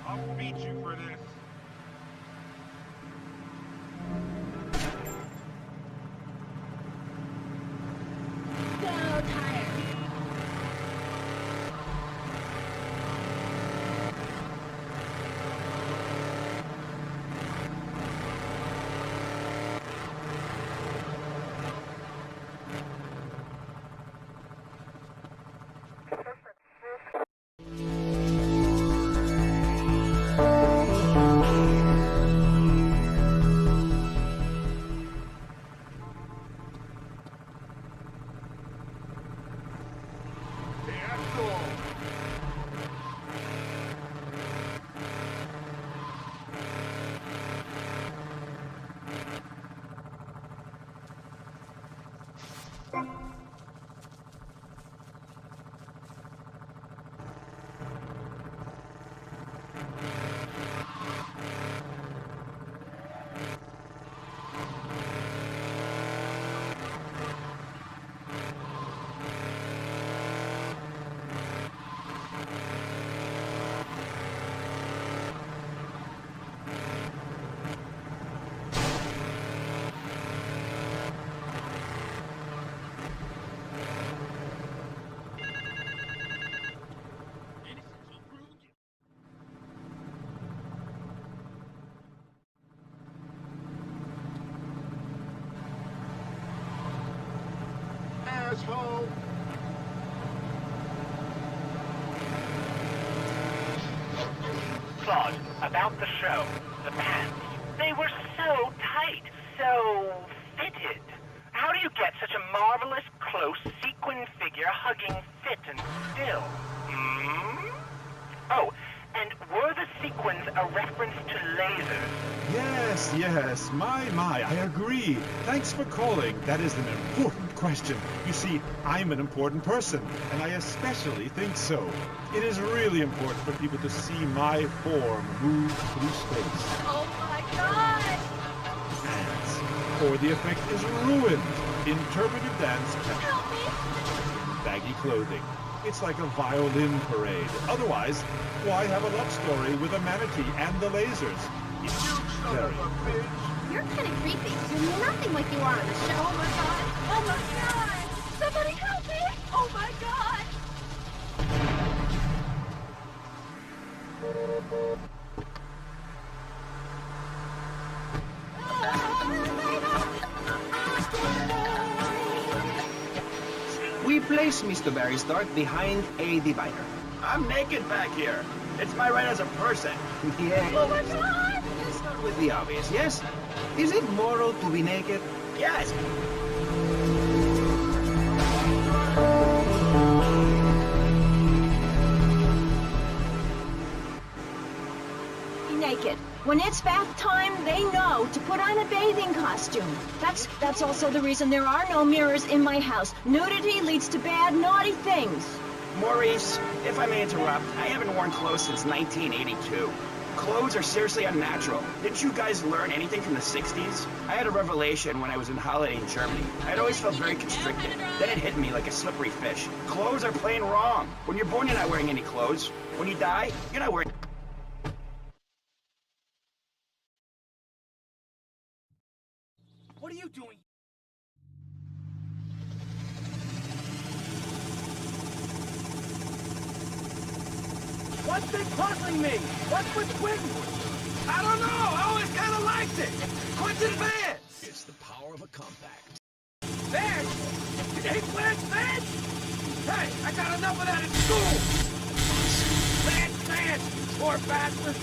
I'll beat you for this. asshole! Claude, about the show. The pants. They were so tight, so fitted. How do you get such a marvelous, close, sequin figure hugging fit and still? Hmm? Oh, and were the sequins a reference to lasers? Yes, my, I agree. Thanks for calling. That is an important question. You see, I'm an important person, and I especially think so. It is really important for people to see my form move through space. Oh my god! Dance. Or the effect is ruined. Interpretive dance. Help me! Baggy clothing. It's like a violin parade. Otherwise, why have a love story with a manatee and the lasers? It's very... You're kind of creepy. You're nothing like you are on the show. Oh my god! Oh my god! Somebody help me! Oh my god! We place Mr. Barrystart behind a divider. I'm naked back here. It's my right as a person. Yeah. Oh my god! Let's start with the obvious, yes? Is it moral to be naked? Yes. Naked. When it's bath time, they know to put on a bathing costume. That's also the reason there are no mirrors in my house. Nudity leads to bad, naughty things. Maurice, if I may interrupt, I haven't worn clothes since 1982. Clothes are seriously unnatural. Didn't you guys learn anything from the 60s? I had a revelation when I was on holiday in Germany. I'd always felt very constricted. Then it hit me like a slippery fish. Clothes are plain wrong. When you're born, you're not wearing any clothes. When you die, you're not wearing... What are you doing? What's been puzzling me? What's with Quentin? I don't know. I always kind of liked it. Quentin Vance. It's the power of a compact. Vance? You hate Vance Vance? Hey, I got enough of that at school. Vance Vance, you poor bastard.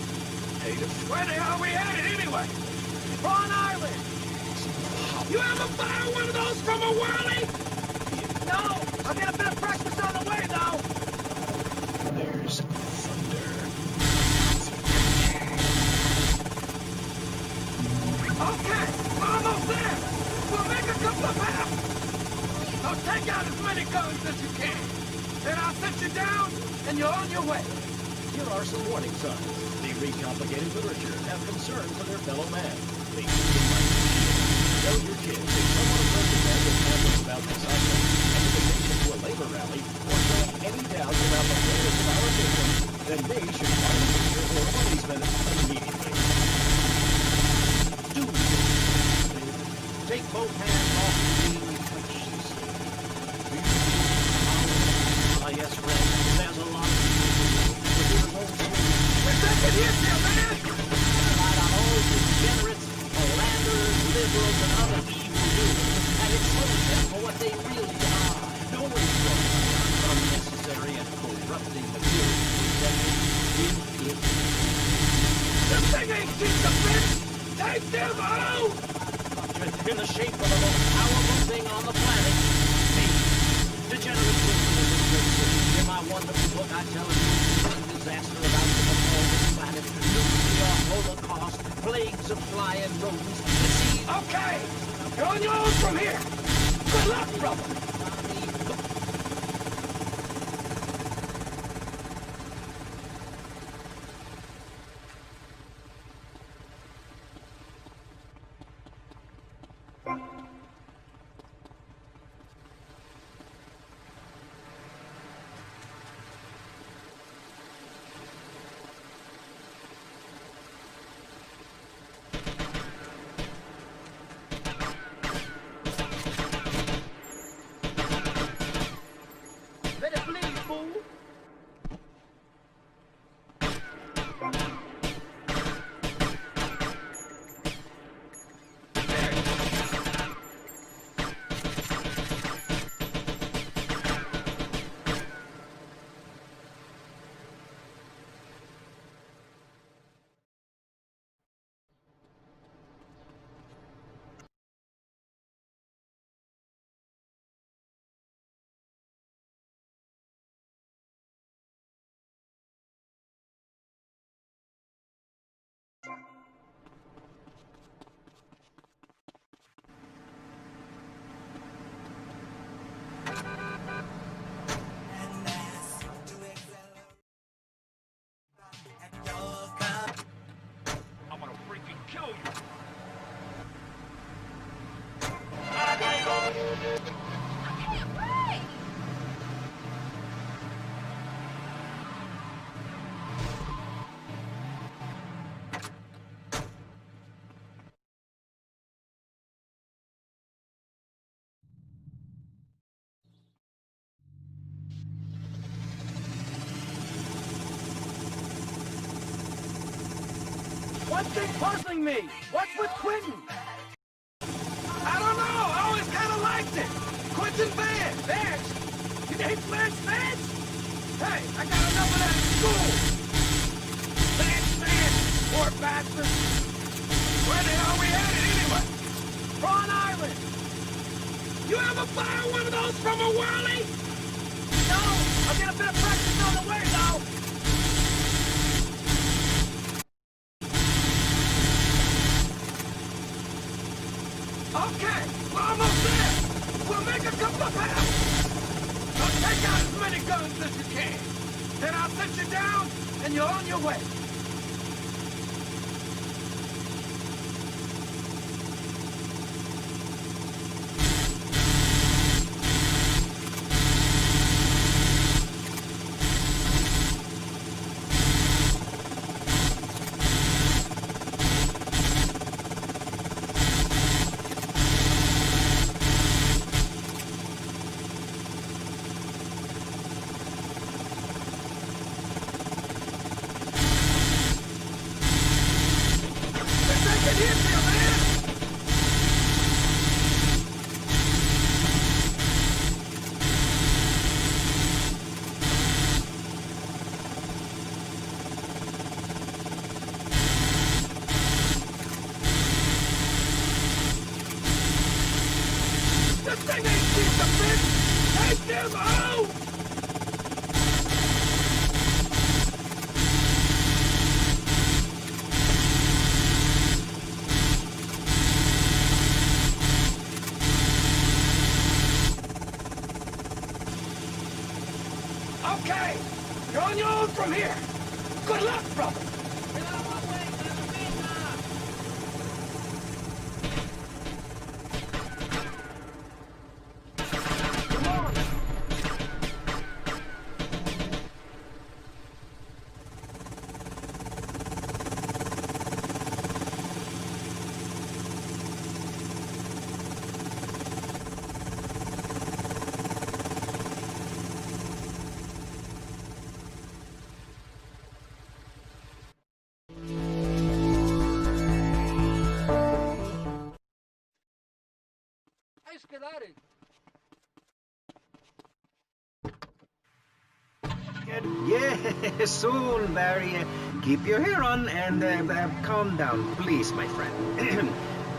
Hey, where the hell are we headed anyway? Prawn Island. You ever fire one of those from a whirly? No! I'll get a bit of practice on the way, though! There's thunder. Okay, we're almost there! We'll make a couple of paths! So take out as many guns as you can. Then I'll set you down, and you're on your way. Here are some warning signs. They read complicated literature and have concern for their fellow man. They tell your kids if someone approaches them with pamphlets about recycling, an invitation to a labor rally, or showing any doubts about the fairness of our system, then they should fire a teacher or a policeman immediately. Do take both hands off the green touches. Ah, yes, friend, there's a lot of We're taking hits here, man! Right on all degenerates, philanderers, liberals, and other evil doers, and expose them for what they really are. No resources, unnecessary and corrupting material presented in it. This thing ain't cheap to fix! Take them out! In the shape of the most powerful thing on the planet, me. Degenerate liberalism. In my wonderful book, I tell you a disaster about to befall this planet. Nuclear holocaust, plagues of flying rodents, disease. Okay! You're on your own from here! Good luck, brother! Something's puzzling me. What's with Quentin? I don't know. I always kind of liked it. Quentin Vance. Vance? You name Clarence Vance? Hey, I got enough of that at school. Vance, poor bastard. Where the hell are we headed anyway? Prawn Island. You ever fire one of those from a whirly? No, I'll get a bit of practice on the way though. Okay, we're almost there. We'll make a couple of passes. So take out as many guns as you can. Then I'll set you down, and you're on your way. Okay, you're on your own from here. Good luck, brother. Yeah, soon, Barry. Keep your hair on and calm down, please, my friend.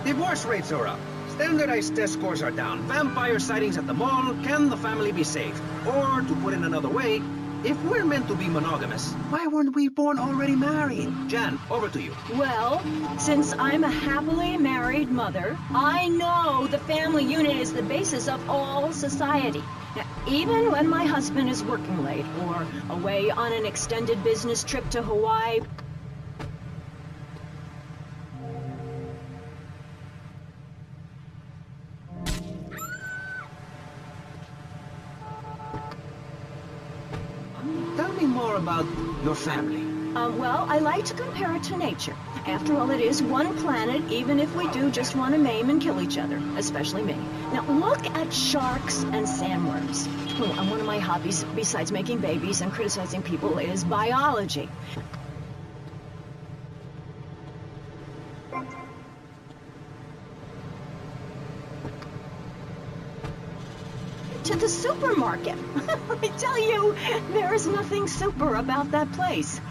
Divorce rates are up. Standardized test scores are down. Vampire sightings at the mall. Can the family be saved? Or, to put it another way, if we're meant to be monogamous, why weren't we born already married? Jan, over to you. Well, since I'm a happily married mother, I know the family unit is the basis of all society. Now, even when my husband is working late or away on an extended business trip to Hawaii, Tell me more about your family. Well, I like to compare it to nature. After all, it is one planet, even if we do just want to maim and kill each other, especially me. Now, look at sharks and sandworms. Well, one of my hobbies, besides making babies and criticizing people, is biology. To the supermarket. I tell you, there is nothing super about that place.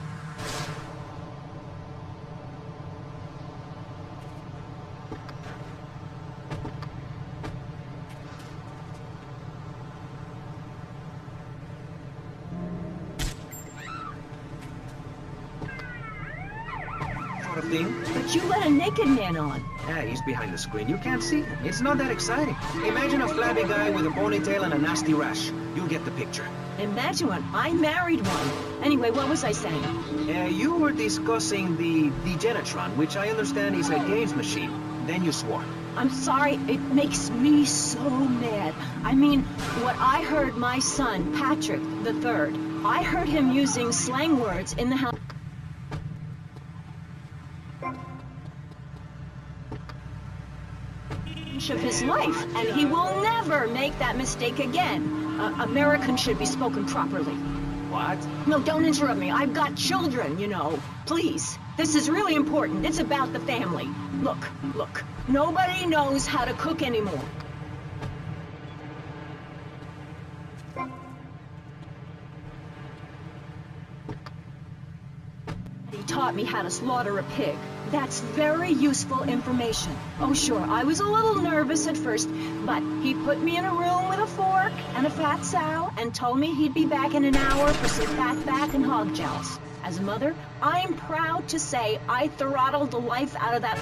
Sort of thing. But you let a naked man on. Yeah, he's behind the screen. You can't see him. It's not that exciting. Imagine a flabby guy with a ponytail and a nasty rash. You'll get the picture. Imagine one. I married one. Anyway, what was I saying? You were discussing the Genetron, which I understand is a games machine. Then you swore. I'm sorry, it makes me so mad. I mean, what I heard my son, Patrick III, I heard him using slang words in the house. Of his life, and he will never make that mistake again. Americans should be spoken properly. What? No, don't interrupt me. I've got children, you know. Please. This is really important. It's about the family. Look. Nobody knows how to cook anymore. He taught me how to slaughter a pig. That's very useful information. Oh, sure, I was a little nervous at first, but he put me in a room with a fork and a fat sow and told me he'd be back in an hour for some fat back and hog joust. As a mother, I'm proud to say I throttled the life out of that...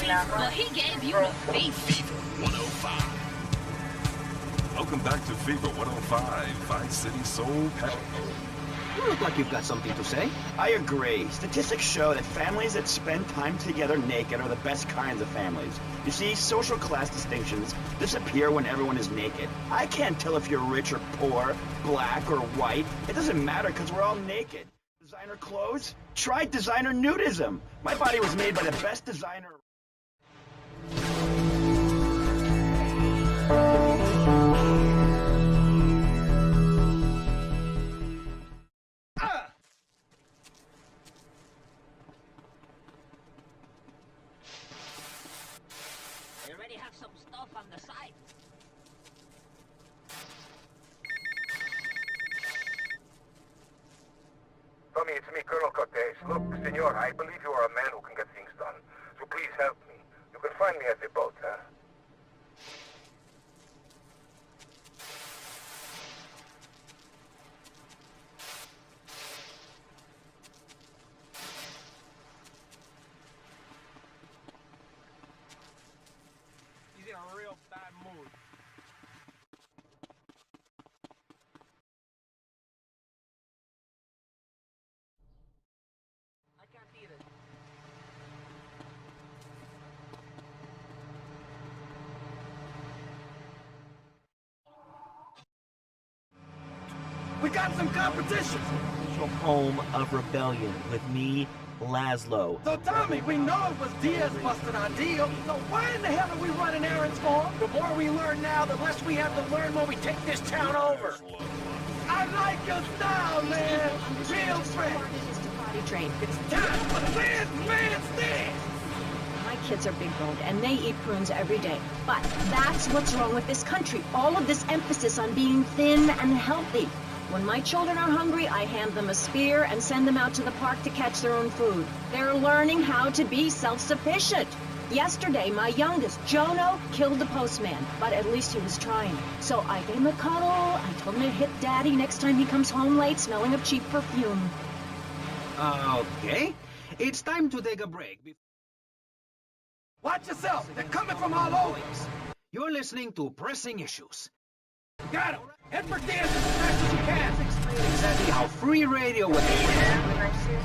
Well, he gave you the Fever 105. Welcome back to Fever 105, Vice City Soul Pack. You look like you've got something to say. I agree. Statistics show that families that spend time together naked are the best kinds of families. You see, social class distinctions disappear when everyone is naked. I can't tell if you're rich or poor, black or white. It doesn't matter because we're all naked. Designer clothes? Try designer nudism. My body was made by the best designer. They already have some stuff on the side. Tommy, it's me, Colonel Cortez. Look, senor, I believe you are a man who can get things done. So please help me. You can find me at the boat, huh? He's in a real bad mood. I can't eat it. We got some competition! Home of rebellion with me, Laszlo. So Tommy, we know it was Diaz busted our deal, so why in the hell are we running errands for him? The more we learn now, the less we have to learn when we take this town over. I like your style, man! Real fresh! Train. It's time for the man stand! My kids are big-boned, and they eat prunes every day. But that's what's wrong with this country. All of this emphasis on being thin and healthy. When my children are hungry, I hand them a spear and send them out to the park to catch their own food. They're learning how to be self-sufficient. Yesterday, my youngest, Jono, killed the postman, but at least he was trying. So I gave him a cuddle. I told him to hit Daddy next time he comes home late, smelling of cheap perfume. Okay. It's time to take a break. Watch yourself! They're coming from all over! You're listening to Pressing Issues. Got him! Head for dance as fast as you can! Explain exactly how free radio would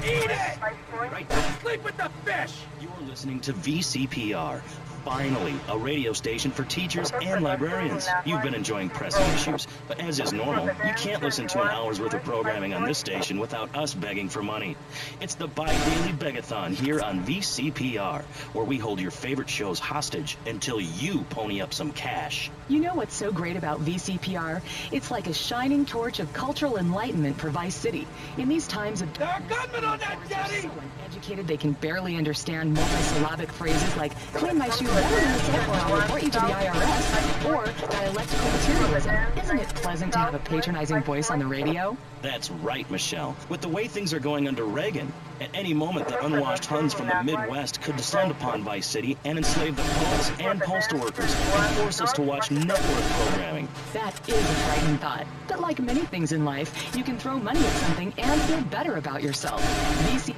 Eat it! Right now. Sleep with the fish! You're listening to VCPR. Finally, a radio station for teachers and librarians. You've been enjoying Pressing Issues, but as is normal, you can't listen to an hour's worth of programming on this station without us begging for money. It's the bi-daily begathon here on VCPR, where we hold your favorite shows hostage until you pony up some cash. You know what's so great about VCPR? It's like a shining torch of cultural enlightenment for Vice City. In these times of... There are gunmen on that jetty! So uneducated they can barely understand multisyllabic phrases like, clean my shoe better than the said, or I'll report you to the IRS, or dialectical materialism. Isn't it pleasant to have a patronizing voice on the radio? That's right, Michelle. With the way things are going under Reagan, at any moment the unwashed Huns from the Midwest could descend upon Vice City and enslave the poets and postal workers and force us to watch network programming. That is a frightening thought. But like many things in life, you can throw money at something and feel better about yourself.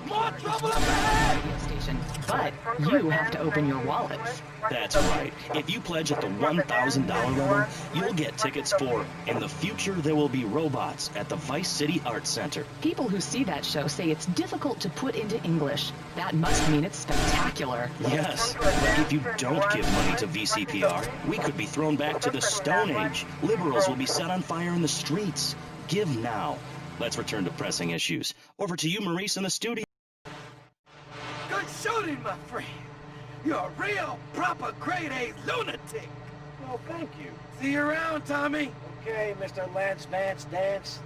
More trouble up ahead! Radio station. But you have to open your wallet. That's right. If you pledge at the $1,000 level, you'll get tickets for In the Future There Will Be Robots at the Vice City Arts Center. People who see that show say it's difficult to put into English. That must mean it's spectacular. Yes, but if you don't give money to VCPR, we could be thrown back to the Stone Age. Liberals will be set on fire in the streets. Give now. Let's return to Pressing Issues. Over to you, Maurice, in the studio. Good shooting, my friend. You're a real, proper grade A lunatic. Well, thank you. See you around, Tommy. Okay, Mr. Lance Vance Dance.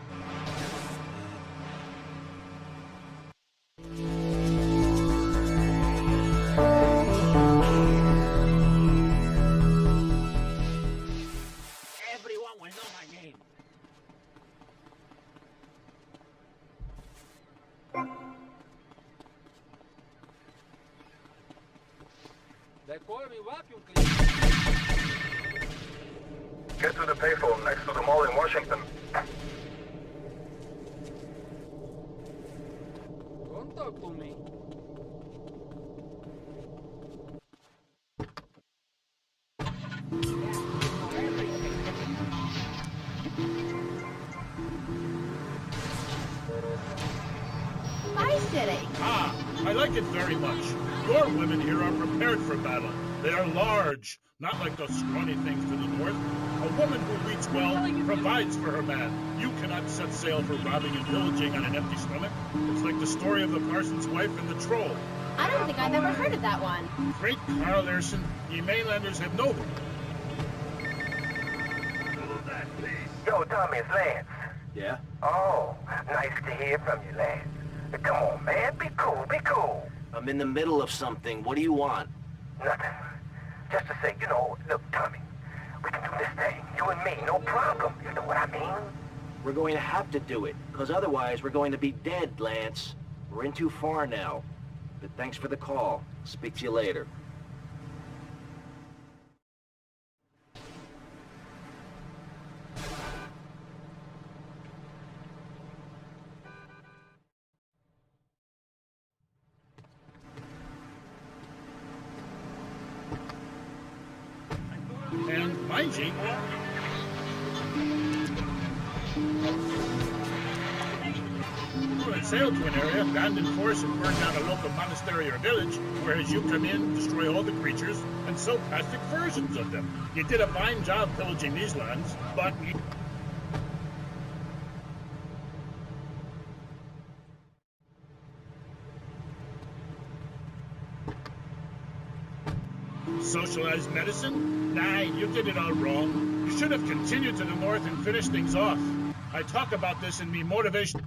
Everyone will know my name. They call me vacuum cleaner. Get to the payphone next to the mall in Washington. Don't talk to me. Vice City. Ah, I like it very much. Your women here are prepared for battle. They are large, not like those scrawny things to the north. A woman who reads well provides for her man. You cannot set sail for robbing and pillaging on an empty stomach. It's like the story of the parson's wife and the troll. I don't think I've ever heard of that one. Great Carl Erson, ye mainlanders have no... Yo, Tommy, it's Lance. Yeah? Oh, nice to hear from you, Lance. Come on, man. Be cool, be cool. I'm in the middle of something. What do you want? Nothing. Just to say, look, Tommy, we can do this thing. You and me, no problem. You know what I mean? We're going to have to do it, because otherwise we're going to be dead, Lance. We're in too far now. But thanks for the call. Speak to you later. And mind you, and sail to an area, abandon force, and burn down a local monastery or village, whereas you come in, destroy all the creatures, and sell plastic versions of them. You did a fine job pillaging these lands, but you... Socialized medicine? Nah, you did it all wrong. You should have continued to the north and finished things off. I talk about this in me motivation...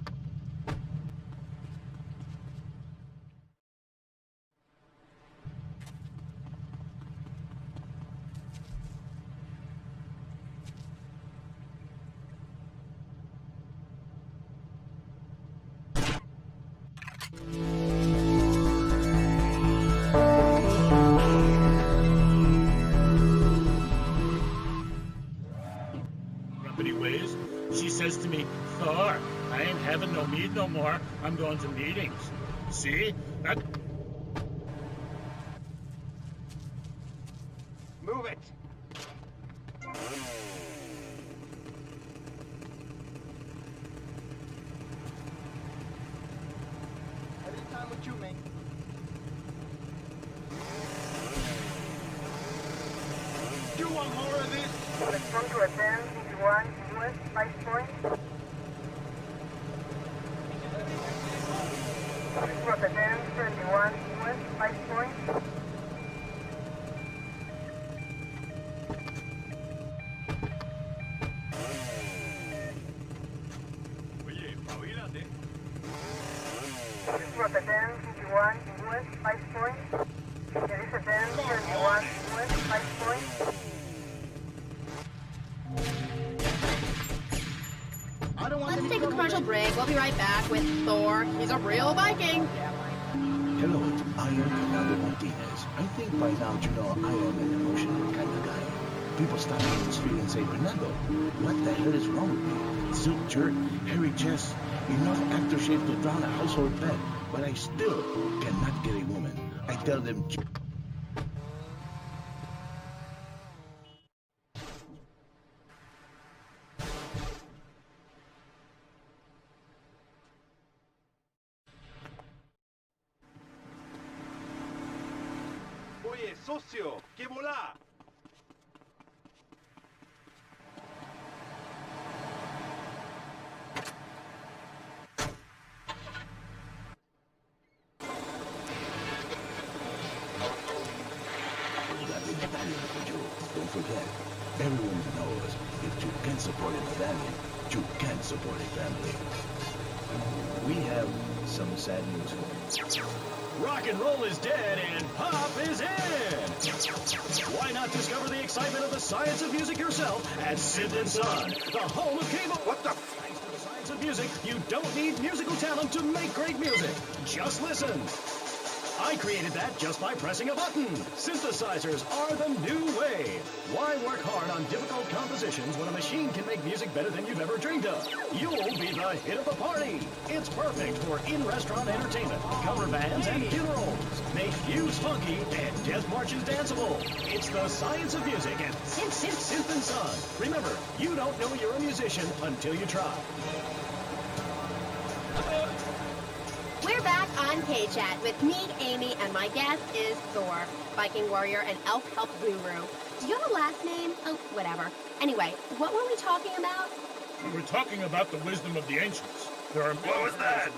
ways. She says to me, Thor, I ain't having no mead no more. I'm going to meetings. See? That... Move it. Anytime with you, mate. You want more of this? Respond to advance 1 US 5 points. Respond advance 21 US 5 points. Oye, espabilate. Respond advance 21 US 5 points. There is advance 21 US 5 points. Let's take a commercial break. We'll be right back with Thor. He's a real Viking. Hello, I am Fernando Martinez. I think by now you know I am an emotional kind of guy. People stop me in the street and say, Fernando, what the hell is wrong with me? Suit jerk, hairy chest, enough aftershave to drown a household pet, but I still cannot get a woman. I tell them... Oye, socio, ¿qué volá? Don't forget, everyone knows if you can support a family, you can support a family. We have some sad news for you. Rock and roll is dead and pop is in! Why not discover the excitement of the science of music yourself at Synth and Son, the home of cable? What the? Thanks to the science of music, you don't need musical talent to make great music. Just listen. I created that just by pressing a button. Synthesizers are the new way. Why work hard on difficult compositions when a machine can make music better than you've ever dreamed of? You'll be the hit of the party. It's perfect for in-restaurant entertainment, cover bands, and funerals. Make fuse funky and death marches danceable. It's the science of music at Synth and Son. Remember, you don't know you're a musician until you try. We're back on K-Chat with me, Amy, and my guest is Thor, Viking warrior and elf help guru. Do you have a last name? Oh, whatever. Anyway, what were we talking about? We were talking about the wisdom of the ancients. There are what was that?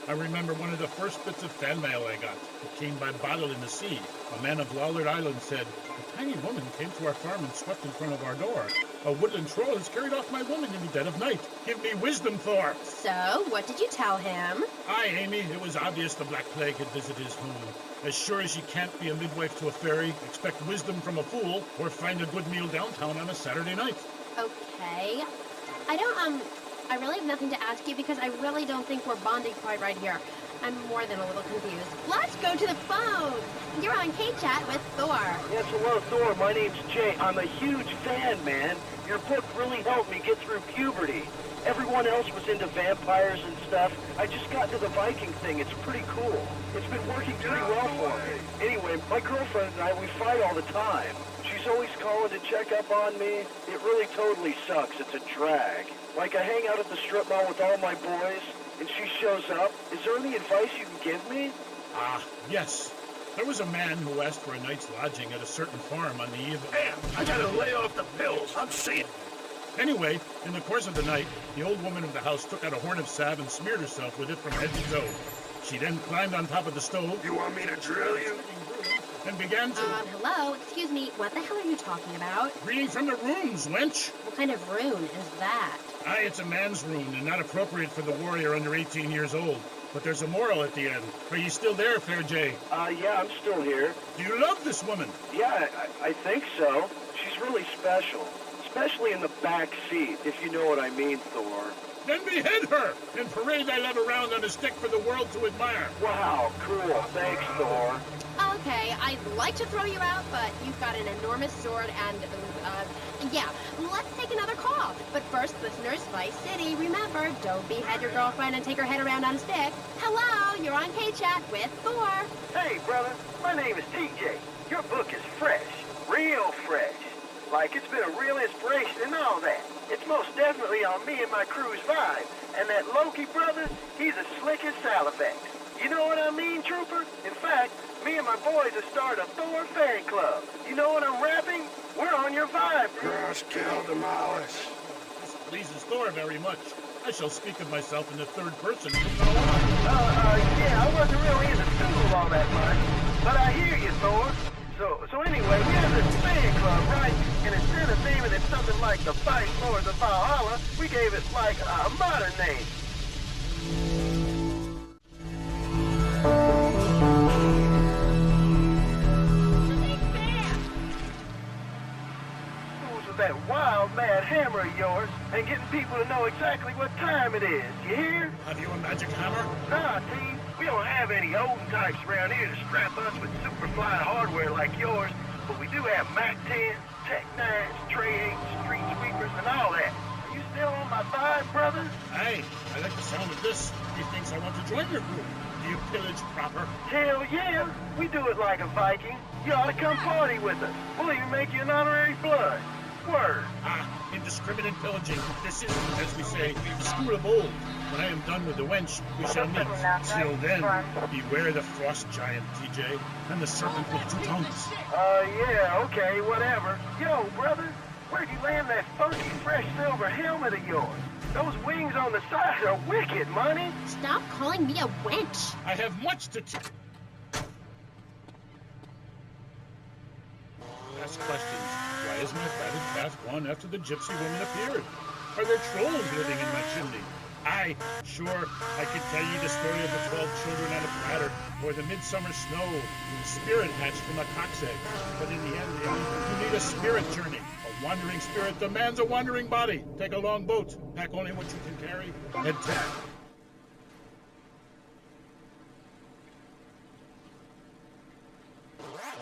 I remember one of the first bits of fan mail I got. It came by bottle in the sea. A man of Lollard Island said, "A tiny woman came to our farm and swept in front of our door. A woodland troll has carried off my woman in the dead of night. Give me wisdom, Thor." So, what did you tell him? Aye, Amy, it was obvious the Black Plague had visited his home. As sure as you can't be a midwife to a fairy, expect wisdom from a fool, or find a good meal downtown on a Saturday night. Okay. I really have nothing to ask you because I really don't think we're bonding quite right here. I'm more than a little confused. Let's go to the phone. You're on K-Chat with Thor. Yes, hello, Thor. My name's Jay. I'm a huge fan, man. Your book really helped me get through puberty. Everyone else was into vampires and stuff. I just got into the Viking thing. It's pretty cool. It's been working pretty well for me. Anyway, my girlfriend and I, we fight all the time. She's always calling to check up on me. It really totally sucks. It's a drag. Like, I hang out at the strip mall with all my boys, and she shows up. Is there any advice you can give me? Yes. There was a man who asked for a night's lodging at a certain farm on the eve of... Damn, I gotta lay off the pills. I'm seeing. Anyway, in the course of the night, the old woman of the house took out a horn of salve and smeared herself with it from head to toe. She then climbed on top of the stove... You want me to drill you? And began to... Hello, excuse me, what the hell are you talking about? Reading from the runes, wench. What kind of rune is that? Aye, it's a man's rune and not appropriate for the warrior under 18 years old. But there's a moral at the end. Are you still there, Fair Jay? Yeah, I'm still here. Do you love this woman? Yeah, I think so. She's really special. Especially in the back seat, if you know what I mean, Thor. Then behead her and parade thy love around on a stick for the world to admire. Wow, cool. Thanks, Thor. Okay, I'd like to throw you out, but you've got an enormous sword and, yeah. Let's take another call. But first, listeners, Vice City, remember, don't behead your girlfriend and take her head around on a stick. Hello, you're on K-Chat with Thor. Hey, brother, my name is TJ. Your book is fresh, real fresh. Like, it's been a real inspiration and all that. It's most definitely on me and my crew's vibe. And that Loki brother, he's as slick as Salivex. You know what I mean, Trooper? In fact, me and my boys have started a Thor fan club. You know what I'm rapping? We're on your vibe. Crush, kill, demolish. This pleases Thor very much. I shall speak of myself in the third person. Yeah, I wasn't really into Tool all that much. But I hear you, Thor. So anyway, we have this fan club, right? And instead of naming it something like the Fight Lords of Valhalla, we gave it like a modern name. With that wild, mad hammer of yours and getting people to know exactly what time it is. You hear? Have you a magic hammer? Nah, team. We don't have any olden types around here to strap us with superfly hardware like yours, but we do have Mac 10s, Tech 9s, Tray 8s, Street Sweepers, and all that. Are you still on my vibe, brother? Hey, I like the sound of this. He thinks I want to join your group. Do you pillage proper? Hell yeah! We do it like a Viking. You ought to come party with us. We'll even make you an honorary blood. Word. Indiscriminate pillaging. This is, as we say, the school of old. When I am done with the wench, we shall meet. Till then, beware the frost giant, TJ, and the serpent with two tongues. Yeah, okay, whatever. Yo, brother, where'd you land that funky, fresh silver helmet of yours? Those wings on the side are wicked, money. Stop calling me a wench. I have much to teach. ask questions. Why is my fatted calf gone after the gypsy woman appeared? Are there trolls living in my chimney? Sure, I could tell you the story of the 12 children on a platter, or the midsummer snow, or the spirit hatched from a cock's egg. But in the end, you need a spirit journey. A wandering spirit demands a wandering body. Take a long boat, pack only what you can carry, and tap.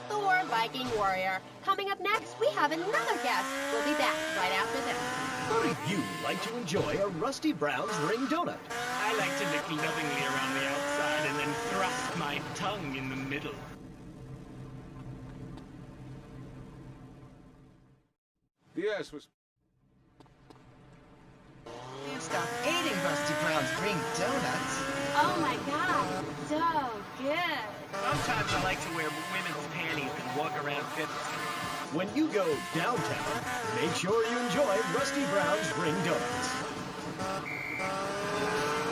Thor, Viking warrior. Coming up next, we have another guest. We'll be back right after this. How do you like to enjoy a Rusty Brown's ring donut? I like to lick lovingly around the outside and then thrust my tongue in the middle. Yes, was... You stop eating Rusty Brown's ring donuts. Oh my god, so good. Sometimes I like to wear women's panties and walk around fitness. When you go downtown, make sure you enjoy Rusty Brown's ring donuts.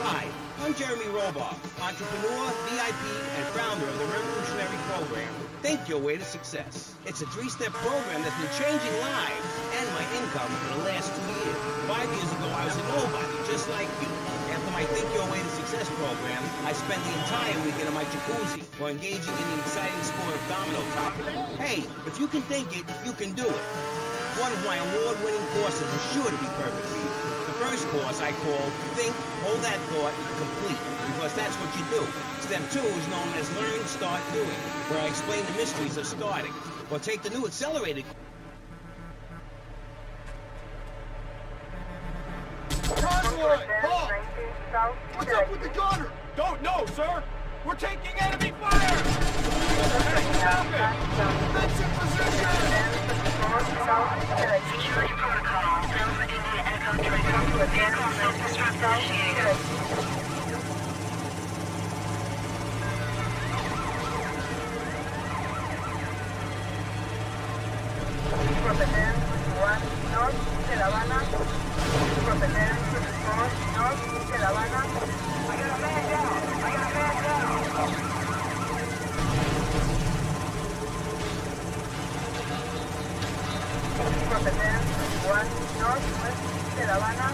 Hi, I'm Jeremy Robar, entrepreneur, VIP, and founder of the revolutionary program, Think Your Way to Success. It's a 3-step program that's been changing lives and my income for the last 2 years. 5 years ago, I was a nobody, just like you. After my Think Your Way to Success program, I spent the entire weekend in my jacuzzi or engaging in the exciting sport of domino topping. Hey, if you can think it, you can do it. One of my award-winning courses is sure to be perfect for you. The first course I call Think, Hold That Thought, Complete, because that's what you do. Step 2 is known as Learn, Start, Doing, where I explain the mysteries of starting. Or take the new accelerated. Convoy! Paul! What's up with the gunner? Don't know, sir. We're taking enemy fire! Stop it! That's in position! Security protocol. Alpha India Echo Trigger. Vehicle self-destruct initiated. Propellant 1 north, de La Habana. Propellant 4 north, de La Habana. I got a man down! I got a man down! Propellant 1 northwest, de La Habana.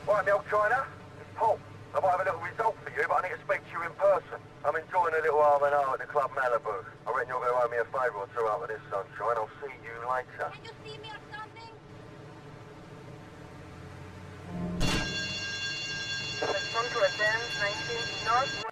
Right, Milk China, it's Paul. I might have a little result for you, but I need to speak to you in person. I'm enjoying a little R&R at the Club Malibu. I reckon you're going to owe me a favour or two out of this, sunshine. I'll see you later. Can you see me or something? Respond to attend 19 north.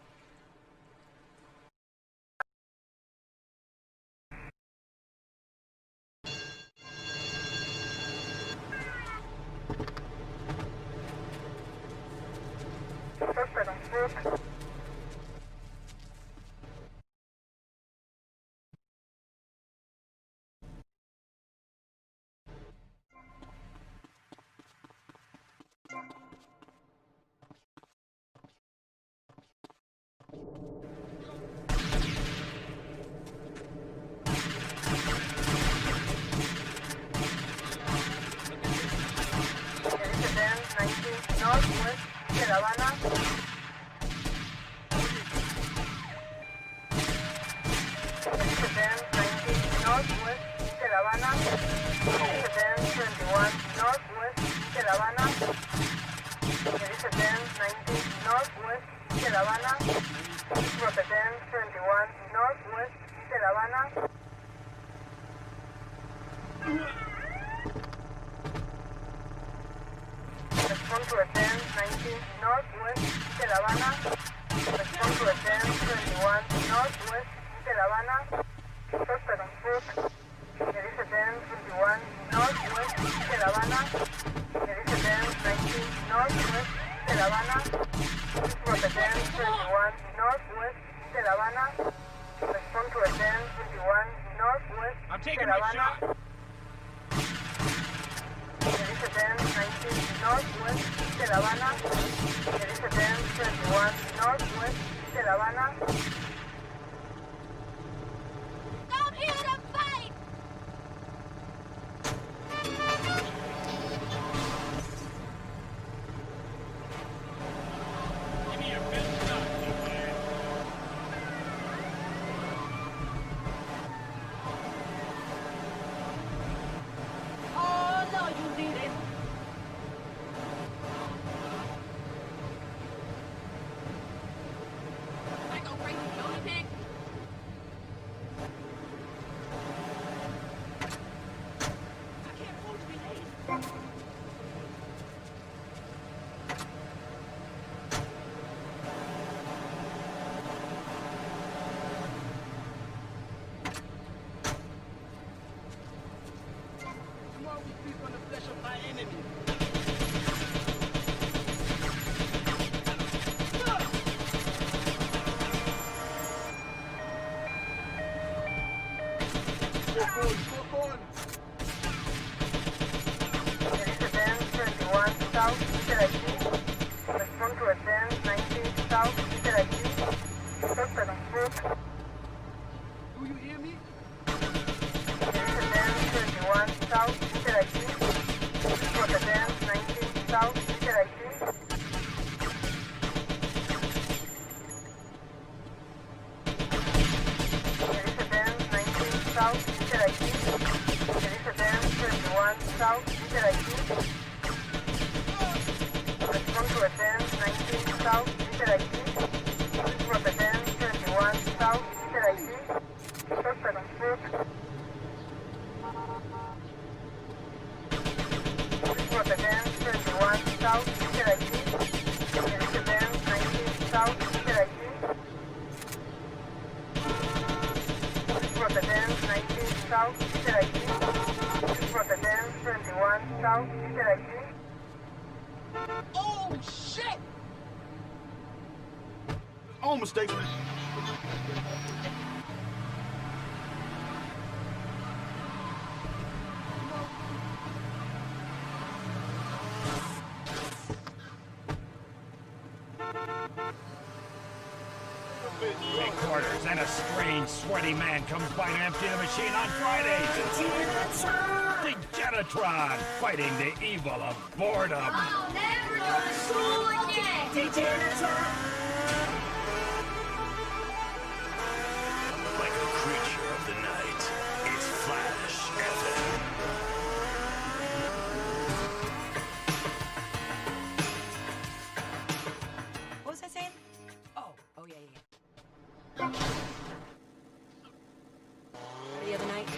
Northwest, de La Habana. Sedan 19 northwest, de La Habana. Sedan 21 northwest, de La Habana. Sedan 19 northwest, de La Habana. Sedan 21 northwest, de La Habana. Respond to attend 19 northwest, de La Habana. Respond to attend 21 northwest, de La Habana. Suspect on foot. There is attend 21 northwest, de La Habana. There is attend 19 northwest, de La Habana. Attend 21 northwest, de La Havana. Respond to attend 21 Northwest. I'm taking my shot. There is attend 19 Northwest Havana. There is attend 21 Northwest Havana. I'm here to fight! Give me your best shot, man. Oh, no, you didn't. I go crazy, Johnny Pig. I can't hold grenades. Tomorrow we feast on the flesh of my enemy. There is attend 21 South Cherokee. Respond to attend 19 South Cherokee. Suspect on foot. Do you hear me? There is attend 21 South Cherokee. Report attend 19 South Cherokee. There is attend 19 South Cherokee. There is attend 21 South Cherokee. Respond to attend 19 South Cherokee. Report attend 21 South Cherokee. Suspect on foot. Report attend 21 South Cherokee. There is attend 19 South Cherokee. Report attend 19 South Cherokee. Report attend 21 South Cherokee. Oh, shit! All mistakes. Big quarters, and a strange, sweaty man comes by to empty the machine on Fridays. Degenitron, fighting the evil of boredom. I'll never go to school again! Like a creature of the night, it's Flash FM. What was I saying? Oh, yeah. The other night?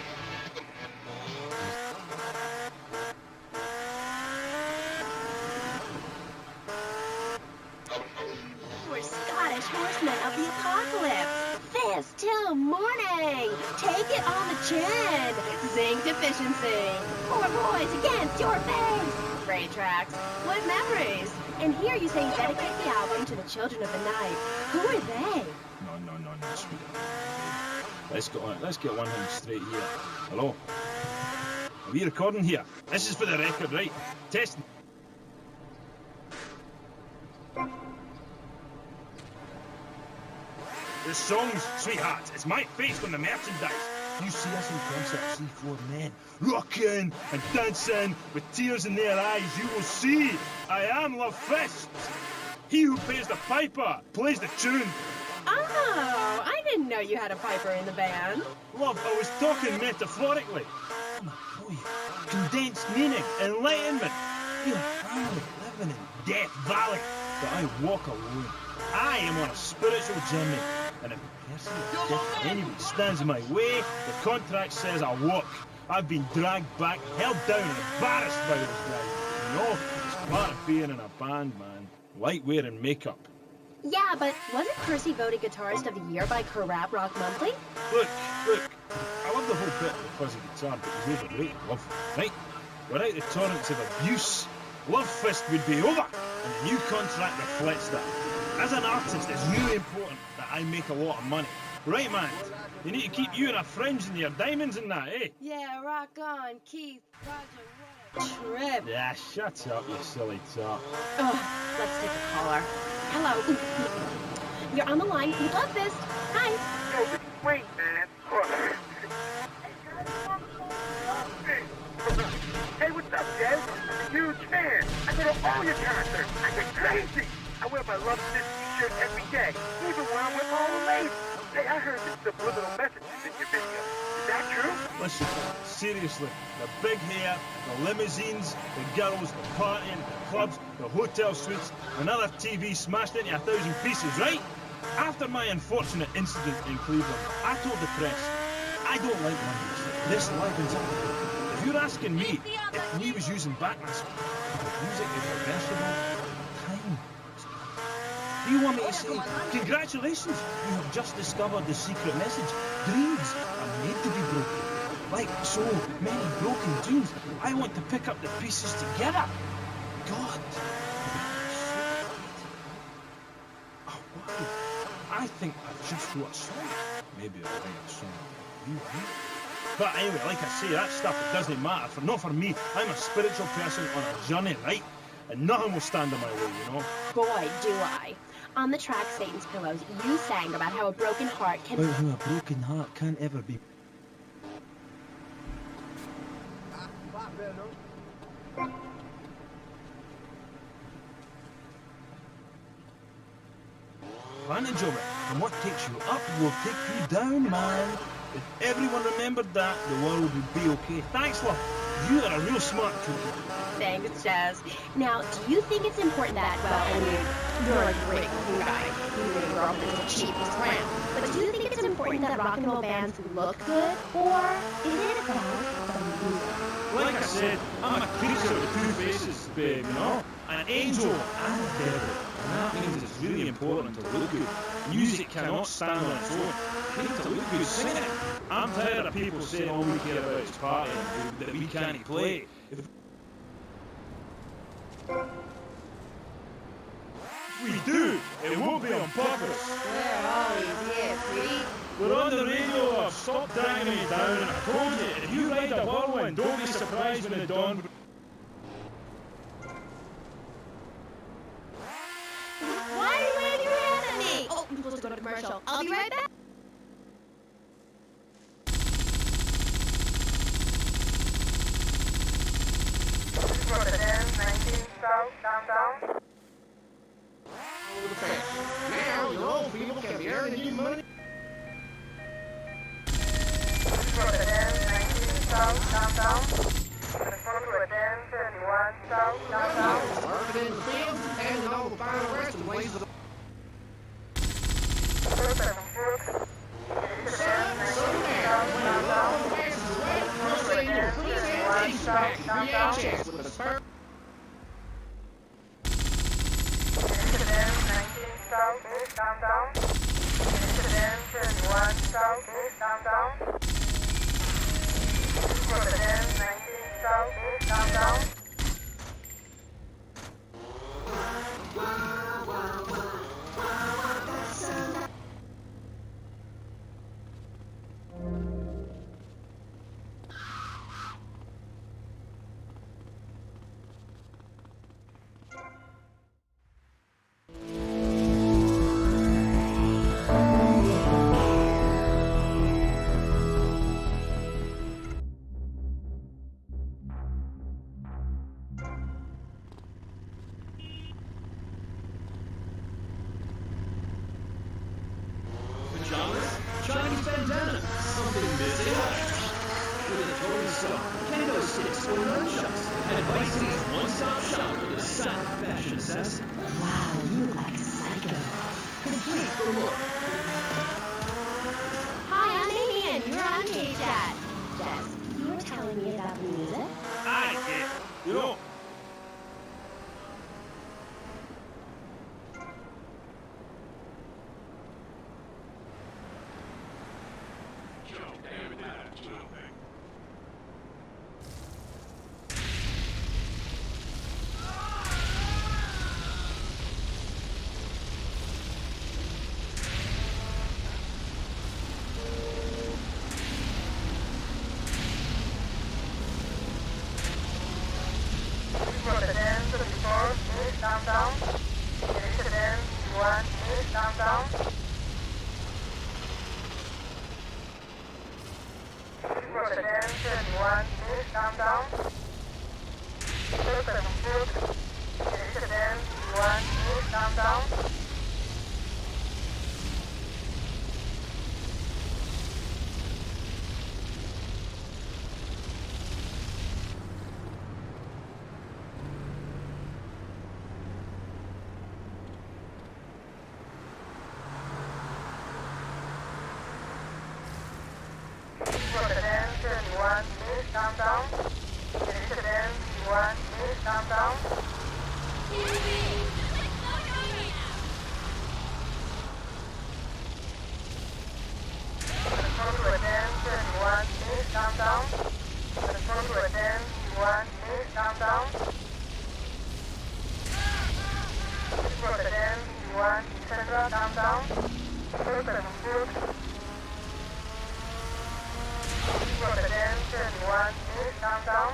We're Scottish horsemen of the apocalypse. Fist till morning. Take it on the chin. Zinc deficiency. Poor boys against your face. Great tracks. What memories. And here you say you dedicate the album to the children of the night. Who are they? No, sweetheart. Let's get one thing straight here. Hello? Are we recording here? This is for the record, right? Testing. The songs, sweetheart, it's my face on the merchandise. You see us in concert, see four men rocking and dancing with tears in their eyes. You will see I am Love Fist. He who pays the piper plays the tune. Oh, I didn't know you had a piper in the band. Love, I was talking metaphorically. I'm a boy. Condensed meaning, enlightenment. We are proud living in Death Valley, but I walk alone. I am on a spiritual journey, and if the person of death anyway stands in my way, the contract says I walk. I've been dragged back, held down, and embarrassed by those guys. You know, it's part of being in a band, man. Light wearing makeup. Yeah, but wasn't Percy voted Guitarist of the Year by Corrap Rock Monthly? Look, I love the whole bit of the fuzzy guitar, but he's overrated, love, right? Without the torrents of abuse, Love Fist would be over, and the new contract reflects that. As an artist, it's really important that I make a lot of money. Right, man? You need to keep you and our friends and your diamonds and that, eh? Yeah, rock on, Keith. Roger, what a trip. Yeah, shut up, you silly top. Ugh, let's take a caller. Hello. You're on the line. You got this. Hi. Yo, wait, man. Hey, what's up, Des? I'm a huge fan. I go to all your concerts. I get crazy. I wear my Love This t-shirt every day, even when I'm with all the ladies. Hey, I heard the subliminal messages in your video. Is that true? Listen, seriously, the big hair, the limousines, the girls, the partying, the clubs, the hotel suites, another TV smashed into 1,000 pieces, right? After my unfortunate incident in Cleveland, I told the press, I don't like London. This livens up. If you're asking me if we was using Batman's music is a vegetable, time. Do you want me to say, congratulations, you have just discovered the secret message. Dreams are made to be broken. Like so many broken dreams, I want to pick up the pieces together. God. Oh, wow. I think I just wrote a song. Maybe I'll write a song about you, huh? But anyway, like I say, that stuff, it doesn't matter. Not for me. I'm a spiritual person on a journey, right? And nothing will stand in my way, you know? Boy, do I. On the track Satan's Pillows, you sang about how a broken heart can... About how a broken heart can't ever be... Advantage of it. And what takes you up will take you down, man. If everyone remembered that, the world would be okay. Thanks, love. You are a real smart cookie. Thanks, Jazz. Now, do you think it's important that, well, I mean, you're a great cool guy. You really grew up in the cheapest round. But do you think it's important that rock and roll bands look good? Or is it about the music? Like I said, I'm a creature with two faces, babe, you know? An angel and a devil. And that means it's really important to look good. Music cannot stand on its own. You need to look good singing it. I'm tired of people saying all we care about is partying, that we can't play. If we do, it won't be on purpose. We're always here, sweetie. We're on the radio, love. Stop dragging me down. And I told you, if you ride a whirlwind, don't be surprised when the dawn... Why are you waving your hand at me? Oh, I'm supposed to go to commercial. I'll be right back. Downtown. Now your old people can be earning you money. Downtown. Downtown. Working in the fields and all the fine resting ways of the Downtown. Chinese bandana, something missing. With a total stock, kendo sticks or nunchucks, and Vice City's one-stop shop for the silent fashion assassin. Wow, you look like a psycho. Complete for look. Hi, I'm Amy, and you're on K-Chat. Jess, you were telling me about the music? I get you know. down. Road again, 31, east, down. Circle and foot. East again, 31, east, down. Road again, 31, east, down. East again, 31, east, down. Control again, 31, east, down. Control again, 31, east, down. Road again, 31, central, down. Circle and foot. Road again, 31, east, down.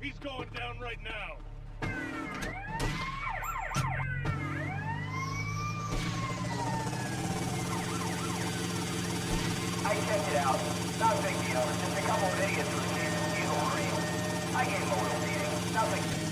He's going down right now. I checked it out. Not a big deal. Just a couple of idiots who refused to steal the cream. I gave them a little beating. Nothing.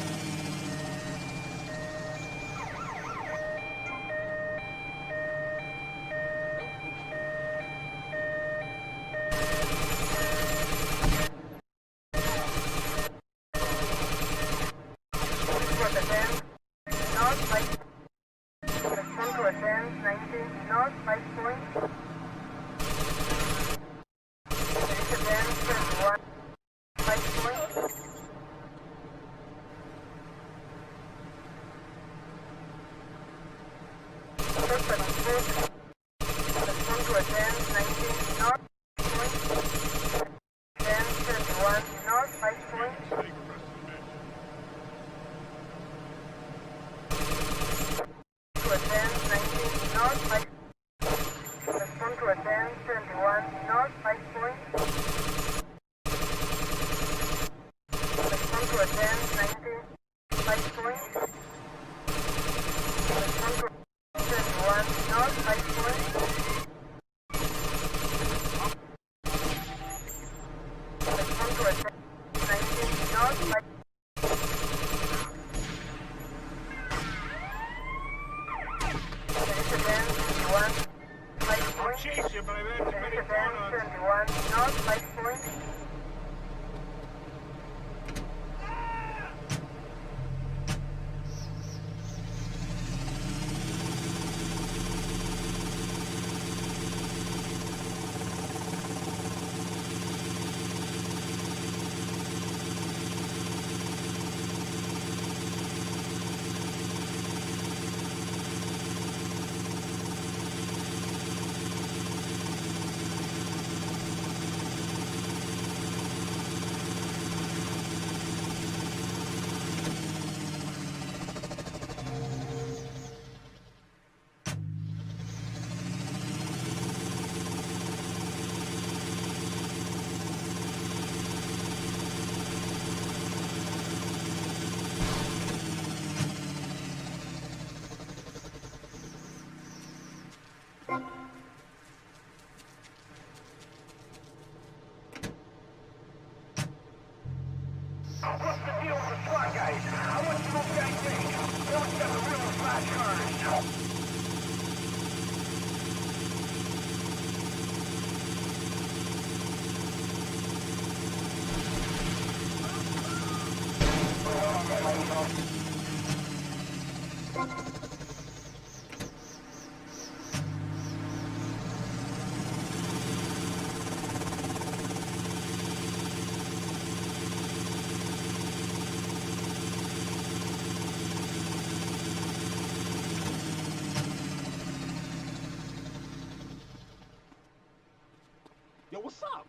Yo, what's up?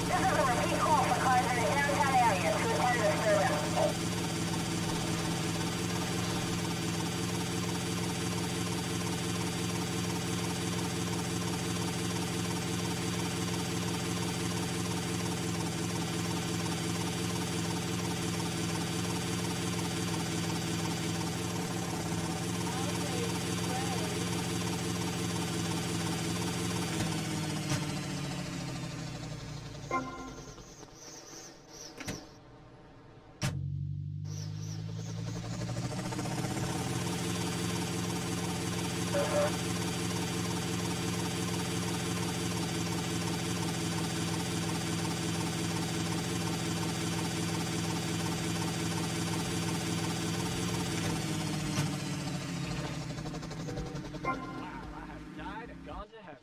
This is a repeat call for cars in the downtown area to attend the disturbance. Died and gone to heaven.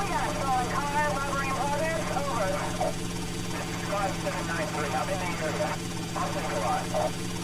got a stolen car, robbery in progress, over. This is 5793, I'm in the area. I'll take a lot.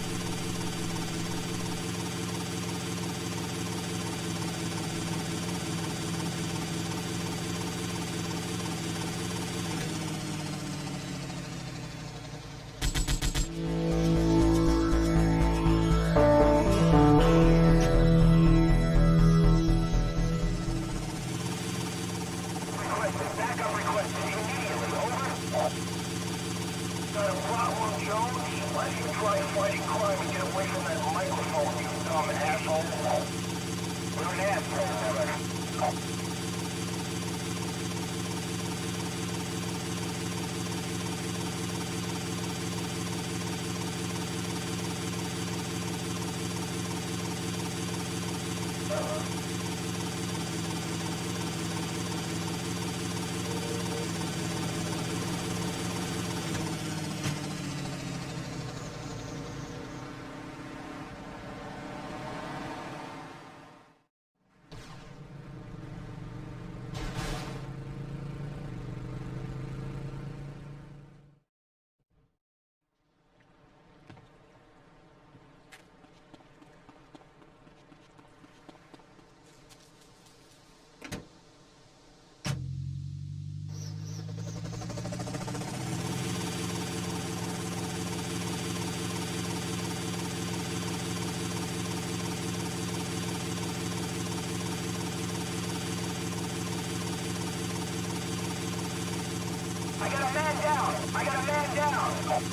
I got a man down! I got a man down!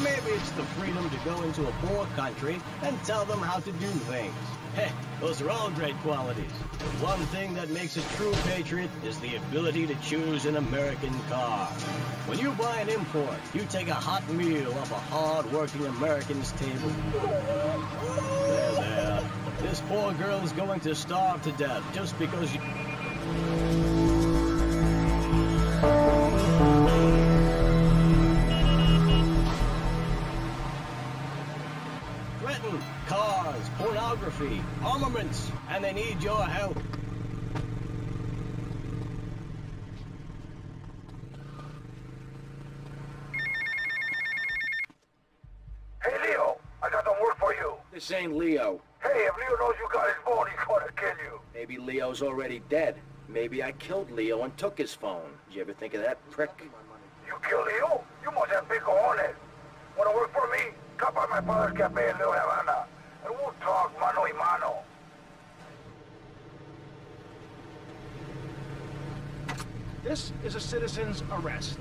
Maybe it's the freedom to go into a poor country and tell them how to do things. Hey, those are all great qualities. The one thing that makes a true patriot is the ability to choose an American car. When you buy an import, you take a hot meal off a hard-working American's table. There. This poor girl is going to starve to death just because you... Threaten cars, pornography, armaments, and they need your help. Hey, Leo, I got some work for you. This ain't Leo. Hey, if Leo knows you got his phone, he's gonna kill you. Maybe Leo's already dead. Maybe I killed Leo and took his phone. Did you ever think of that, prick? You kill Leo? You must have big cojones. Wanna work for me? Come by my father's cafe in Little Havana, and we'll talk mano y mano. This is a citizen's arrest.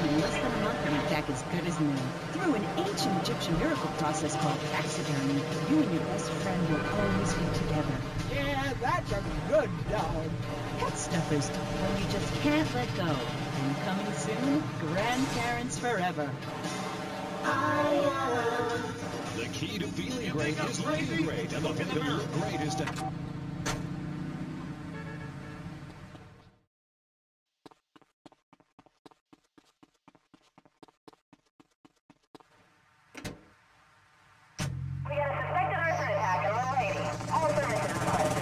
in less than a month and you're back as good as new. Through an ancient Egyptian miracle process called taxidermy, you and your best friend will always be together. Yeah, that's a good dog. Pet stuff is when you just can't let go. And coming soon, grandparents forever. The key to feeling great is looking great, and looking to look great is to... We got a suspected arson attack in Little Haiti. All services requested.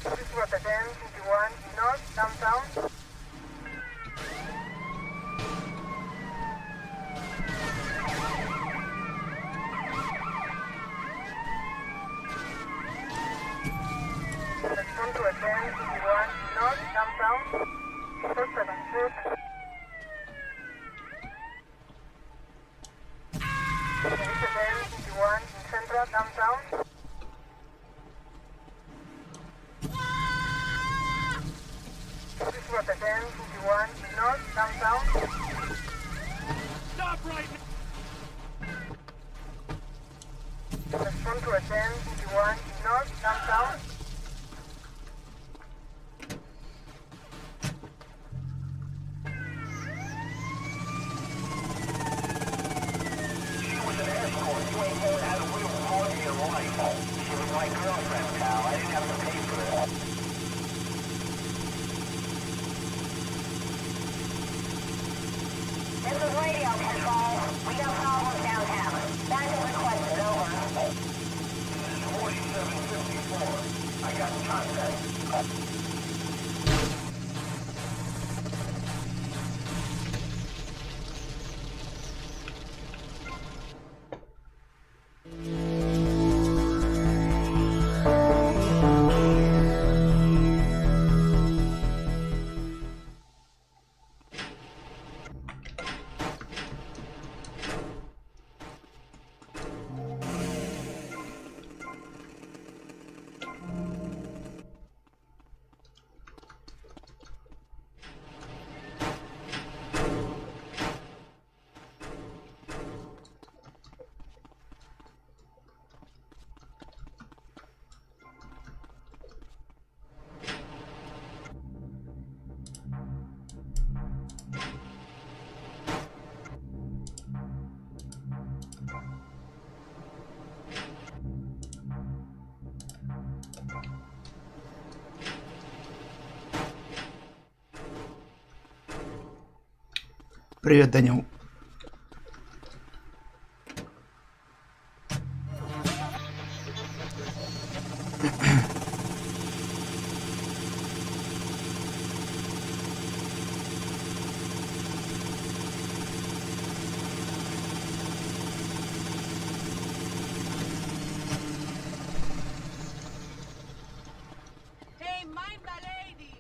This is Rotterdam, 51 North, downtown. Respond to Rotterdam, 51 North, downtown. 476. Rotterdam, 51 Central, downtown. This is Rotterdam, 51 North, downtown. Stop right now! Respond to Rotterdam, 51 North, downtown. This is radio control. We got problems downtown. Backup requested, over. This is 4754. I got contact. Привет, Данил. Hey, mind the lady!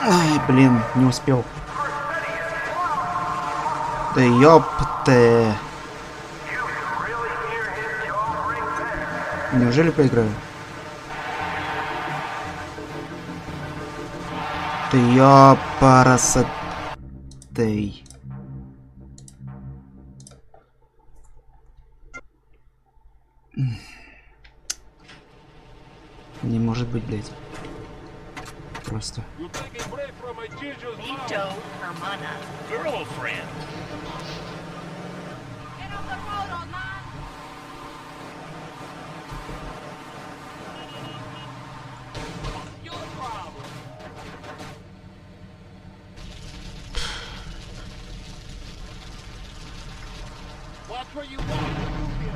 Ай, блин, не успел. Да ёпты. Неужели проиграю? Ты ёпарасатей. Не может быть, блядь. Просто. Ito, hermana, girlfriend. Get off the road, old man! Your problem. Watch where you walk, Rubio.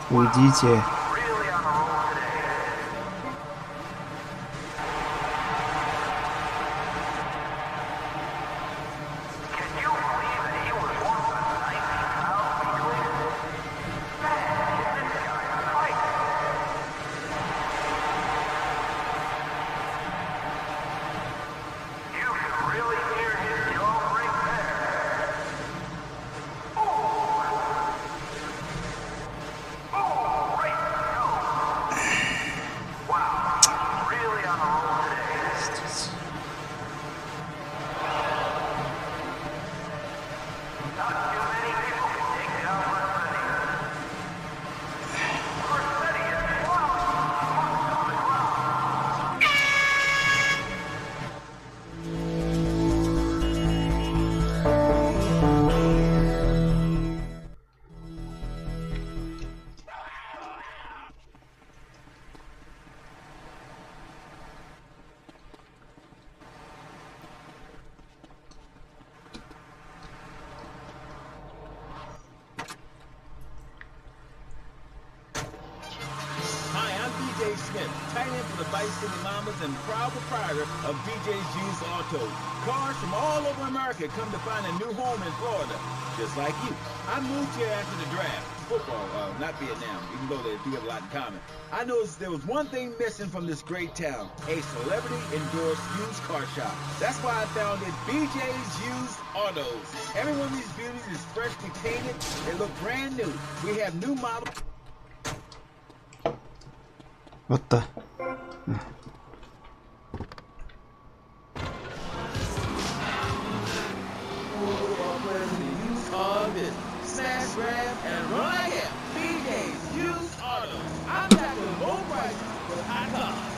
Уйдите. Tight end for the Vice City Llamas and proud proprietor of BJ's Used Autos. Cars from all over America come to find a new home in Florida, just like you. I moved here after the draft. Football, not Vietnam, even though they do have a lot in common. I noticed there was one thing missing from this great town, a celebrity-endorsed used car shop. That's why I founded BJ's Used Autos. Every one of these beauties is freshly painted. They look brand new. We have new models. Вот так. Smash, grab, and run like hell. BJ's Used Autos. I'm back with low prices with high cars.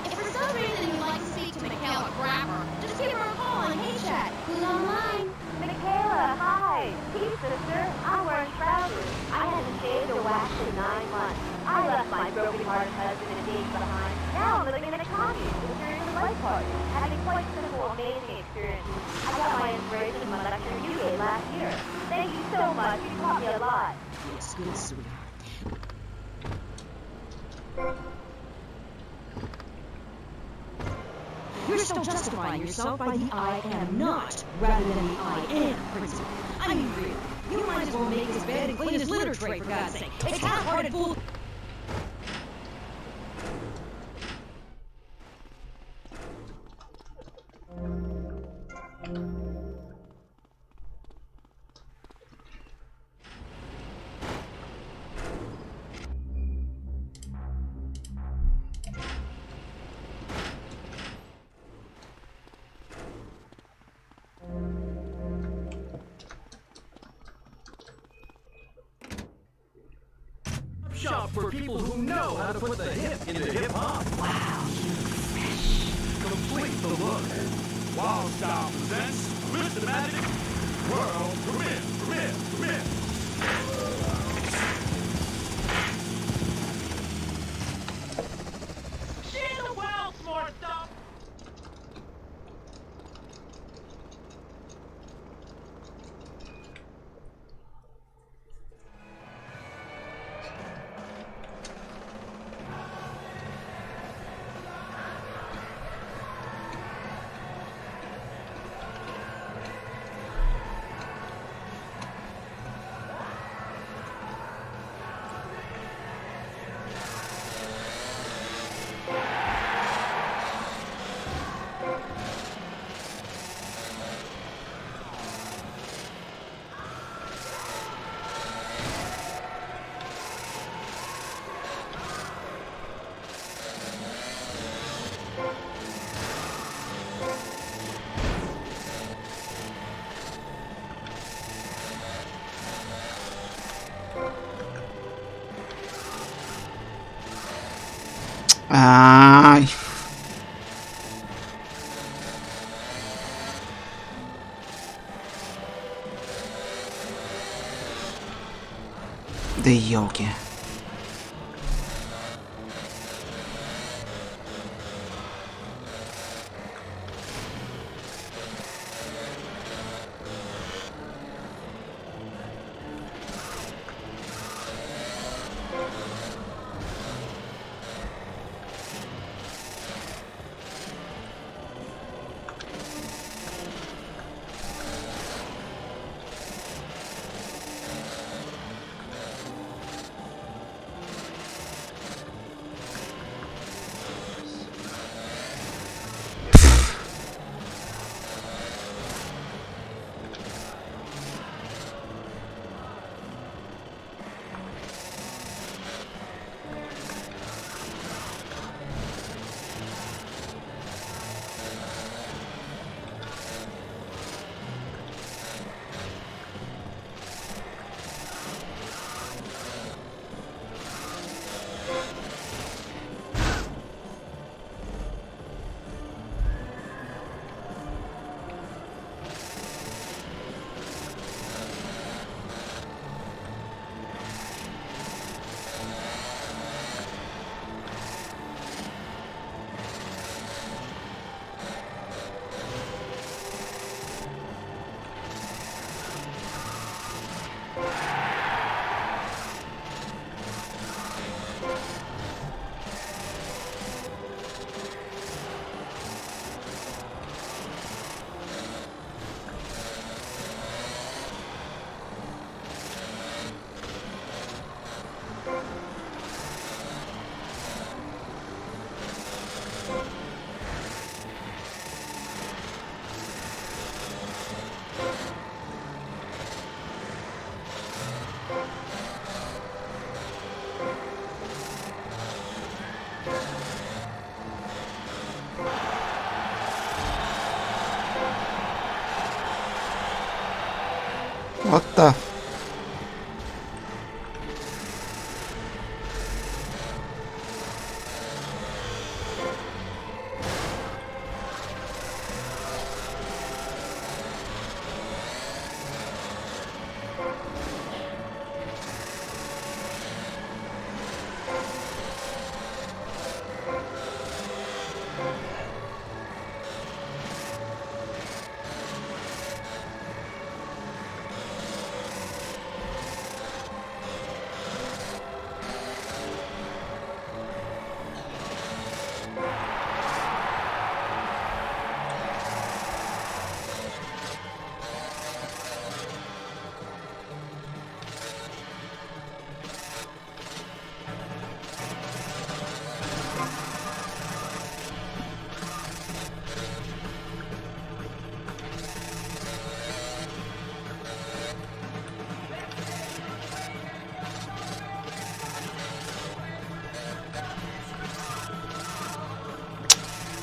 If for some reason you'd like to speak to Michaela Grapper, just give her a call on HeyChat. Who's online? Michaela, hi. Hey, sister. I'm wearing trousers. I haven't shaved or waxed in 9 months. I left my broken-hearted husband and days behind. Now I'm living in a commune with a series of life parties, having quite simple, amazing experiences. I got my inspiration from my lecture you gave last year. Thank you so much. You taught me a lot. Yes, good, sweetheart. You're still justifying yourself by the I am not rather than the I am principle. I mean, really, you might as well make his bed and clean his litter tray, for God's sake. It's half-hearted fool. Shop for people who know how to put the hip into hip-hop. Wow, Complete the look. Wild Style presents Mr. Magic World Premiere. She's the wild smart stuff. Ай. Да елки. What the?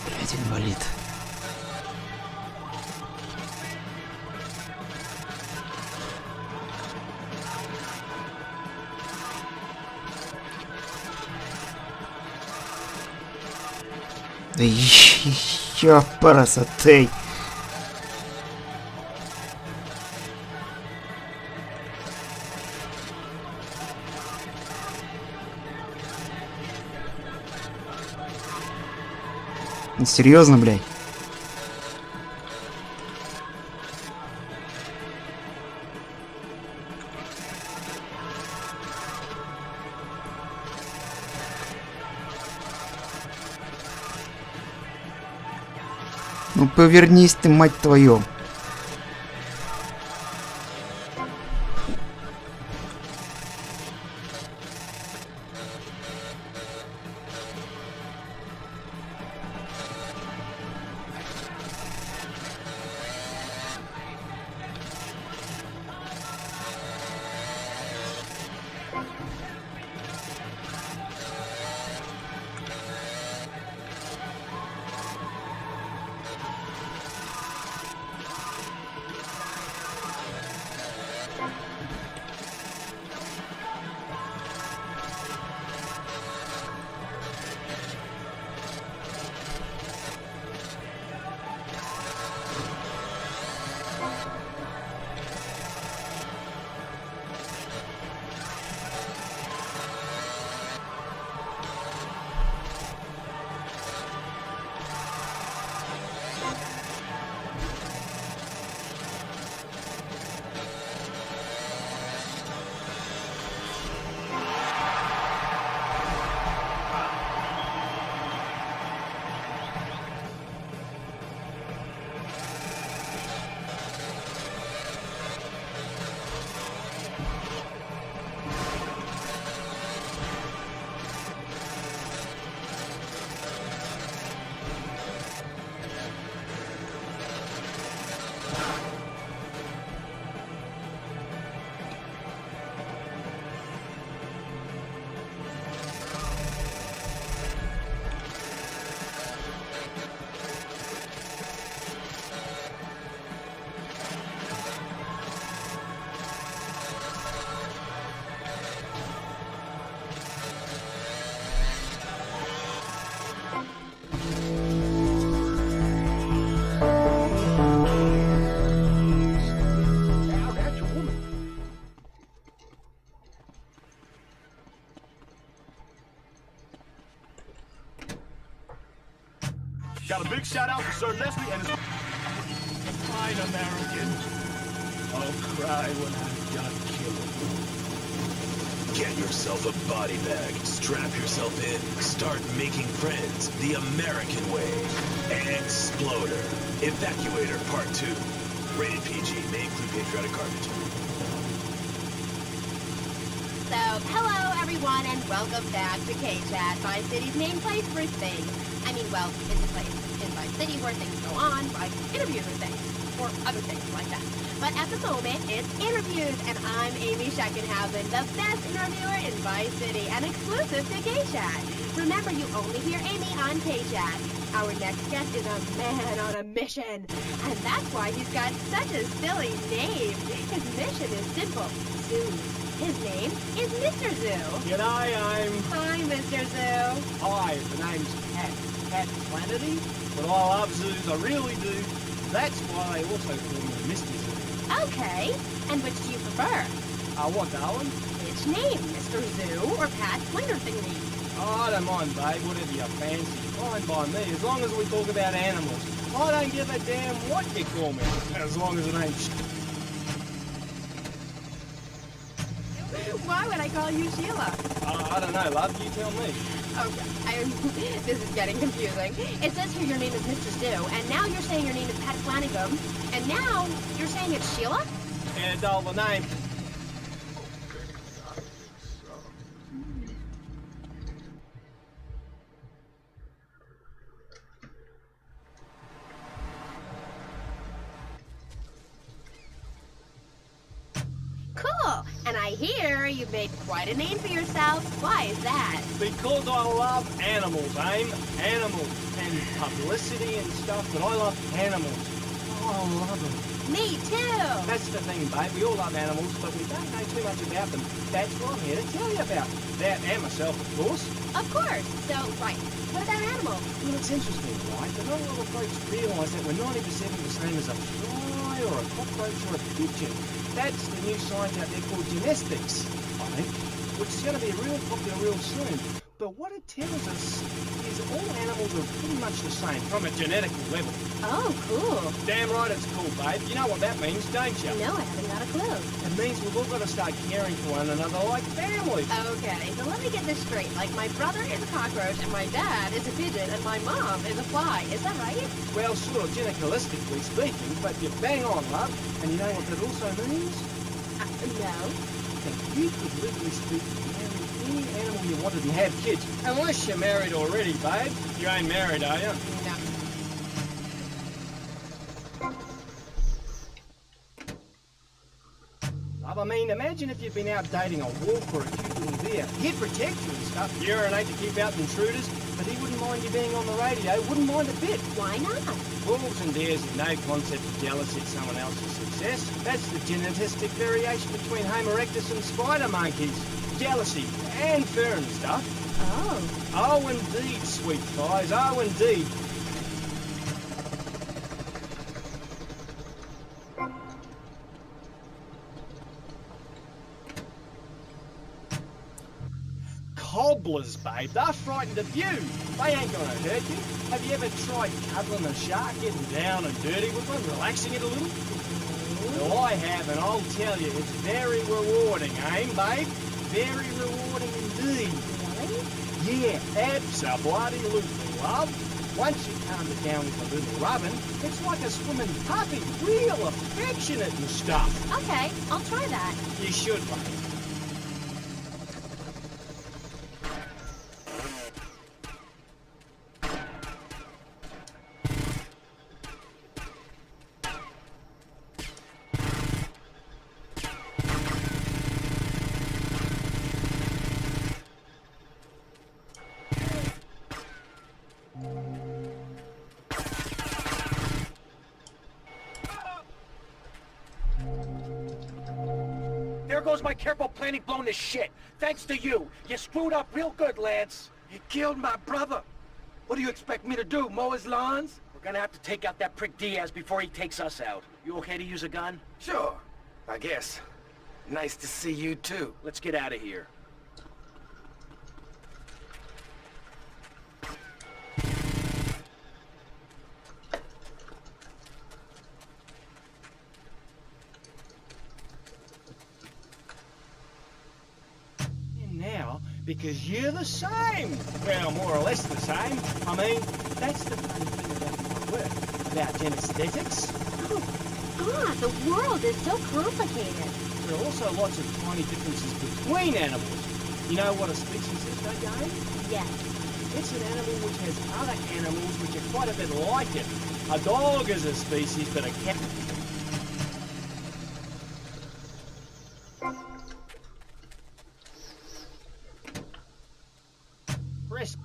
Блядь, инвалид. Да еще парасотей. Серьезно, блядь? Ну повернись ты, мать твою. Got a big shout out to Sir Leslie and his fine American. I'll cry when I've got killed. Get yourself a body bag, strap yourself in, start making friends the American way. Exploder. Evacuator Part 2. Rated PG. May include patriotic garbage. So, hello everyone and welcome back to K-Chat, Vice City's main place for things. I mean, well, it's a place in Vice City where things go on, like interviews and things. or other things like that. But at the moment, it's interviews, and I'm Amy Scheckenhausen, the best interviewer in Vice City, and exclusive to Gay Chat. Remember, you only hear Amy on K-Chat. Our next guest is a man on a mission, and that's why he's got such a silly name. His mission is simple: zoos. His name is Mr. Zoo. G'day, Hi, Mr. Zoo. Hi, the name's Pat Flannery, but I love zoos, I really do. That's why they also call me Mr. Zoo. Okay, and which do you prefer? What, darling? Which name, Mr. Zoo or Pat Flinger Thingy? Oh, I don't mind, babe, whatever you fancy. Fine by me, as long as we talk about animals. I don't give a damn what you call me, as long as it ain't Why would I call you Sheila? I don't know, love, you tell me. Okay, this is getting confusing. It says here your name is Mr. Zoo, and now you're saying your name is Pat Flanagan, and now you're saying it's Sheila? Yeah, doll, the name. Cool, and I hear you've made quite a name for yourself. Why is that? Because I love animals, Aim. Animals. And publicity and stuff, but I love animals. Oh, I love them. Me too. That's the thing, babe. We all love animals, but we don't know too much about them. That's what I'm here to tell you about. That and myself, of course. Of course. So, right, what about animals? Well, it's interesting, right? But not a lot of folks realise that we're 90% the same as a fly or a cockroach or a pigeon. That's the new science out there called genetics, I think, which is going to be real popular real soon. But what it tells us is all animals are pretty much the same from a genetical level. Oh, cool. Damn right it's cool, babe. You know what that means, don't you? No, I haven't got a clue. It means we've all got to start caring for one another like family. Okay, so let me get this straight. Like, my brother is a cockroach, and my dad is a pigeon, and my mom is a fly. Is that right? Well, sort of genetically speaking, but you're bang on, love. And you know what that also means? No. That you could legally speaking marry any animal you wanted and have kids. Unless you're married already, babe. You ain't married, are you? No. Love, I mean, imagine if you'd been out dating a wolf or a cute little deer. He'd protect you and stuff, urinate to keep out intruders, but he wouldn't mind you being on the radio, wouldn't mind a bit. Why not? Wolves and deers have no concept of jealousy at someone else's success. That's the genetic variation between Homo erectus and spider monkeys. Jealousy and fur and stuff. Oh. Oh, indeed, sweet thighs. Oh, indeed. Cobblers, babe. They're frightened of you. They ain't gonna hurt you. Have you ever tried cuddling a shark, getting down and dirty with one, relaxing it a little? Well, I have, and I'll tell you, it's very rewarding, babe? Very rewarding indeed. Really? Yeah, abso-bloody-lutely, love. Once you calm it down with a little rubbing, it's like a swimming puppy, real affectionate and stuff. Okay, I'll try that. You should, babe. There goes my careful planning blown to shit. Thanks to you. You screwed up real good, Lance. You killed my brother. What do you expect me to do, mow his lawns? We're gonna have to take out that prick Diaz before he takes us out. You okay to use a gun? Sure, I guess. Nice to see you too. Let's get out of here. Now, because you're the same. Well, more or less the same. I mean, that's the funny thing about my work, about genetics. Oh, the world is so complicated. There are also lots of tiny differences between animals. You know what a species is, don't you, Amy? Yes. It's an animal which has other animals which are quite a bit like it. A dog is a species, but a cat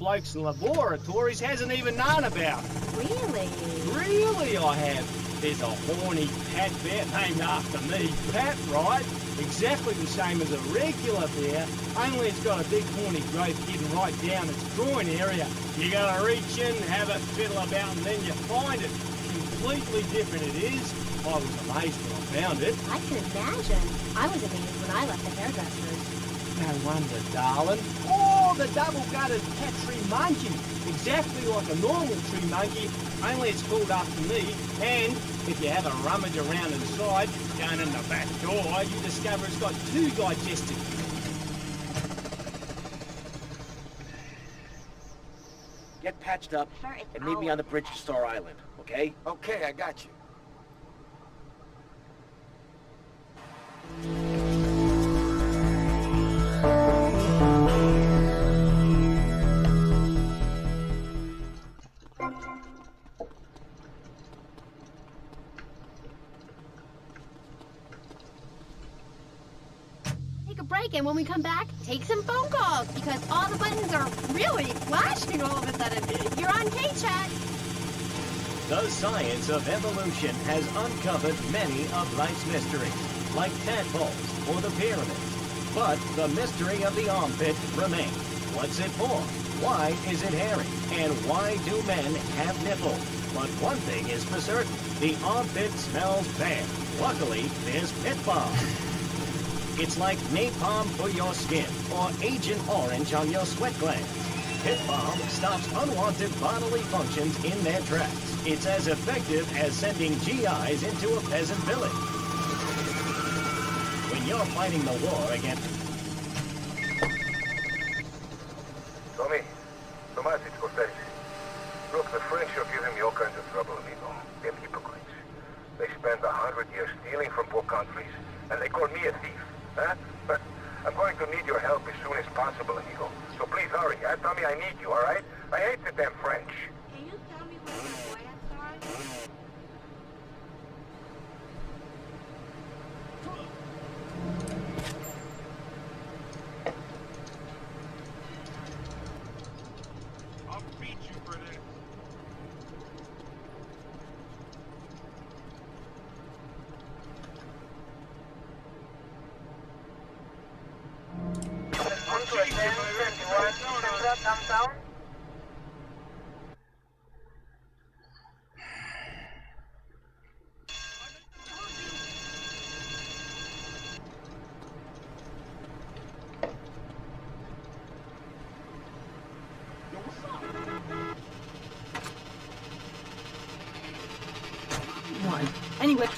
blokes in laboratories hasn't even known about. Really? Really, I have. There's a horny Pat bear named after me. Pat, right? Exactly the same as a regular bear, only it's got a big horny growth hidden right down its groin area. You gotta reach in, have a fiddle about, and then you find it. Completely different it is. I was amazed when I found it. I can imagine. I was amazed when I left the hairdresser's. No wonder, darling. Oh, the double-gutted cat tree monkey. Exactly like a normal tree monkey, only it's called after me. And if you have a rummage around inside, down in the back door, you discover it's got 2 digestive. Get patched up and meet me on the bridge to Star Island, okay? Okay, I got you. Take a break, and when we come back, take some phone calls, because all the buttons are really flashing all of a sudden. You're on K-Chat. The science of evolution has uncovered many of life's mysteries, like tadpoles or the pyramids. But the mystery of the armpit remains. What's it for? Why is it hairy? And why do men have nipples? But one thing is for certain, the armpit smells bad. Luckily, there's Pit Balm. It's like napalm for your skin, or Agent Orange on your sweat glands. Pit Balm stops unwanted bodily functions in their tracks. It's as effective as sending GIs into a peasant village. When you're fighting the war against... Tommy, Tomas, it's Cortez. Look, the French are giving me all kinds of trouble, amigo. They're hypocrites. They spend 100 years stealing from poor countries, and they call me a thief, huh? But I'm going to need your help as soon as possible, amigo. So please hurry, huh? Tommy, I need you, all right? I hate the damn French. Can you tell me where the plants are? I'll beat you for this. On to attend 21 Central Downtown. One. Anyway.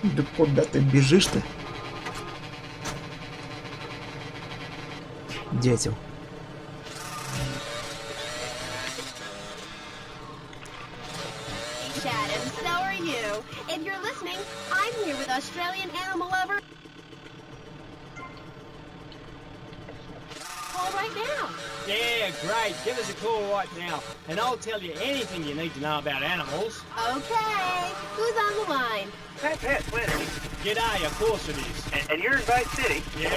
Да куда ты бежишь-то? Дятел. Hey, Chad, and so are you. If you're listening, I'm here with Australian animal lover. Call right now. Yeah, great. Give us a call right now, and I'll tell you anything you need to know about animals. Okay. Who's on the line? Pat, Flannery. G'day, of course it is. And you're in Vice City? Yeah?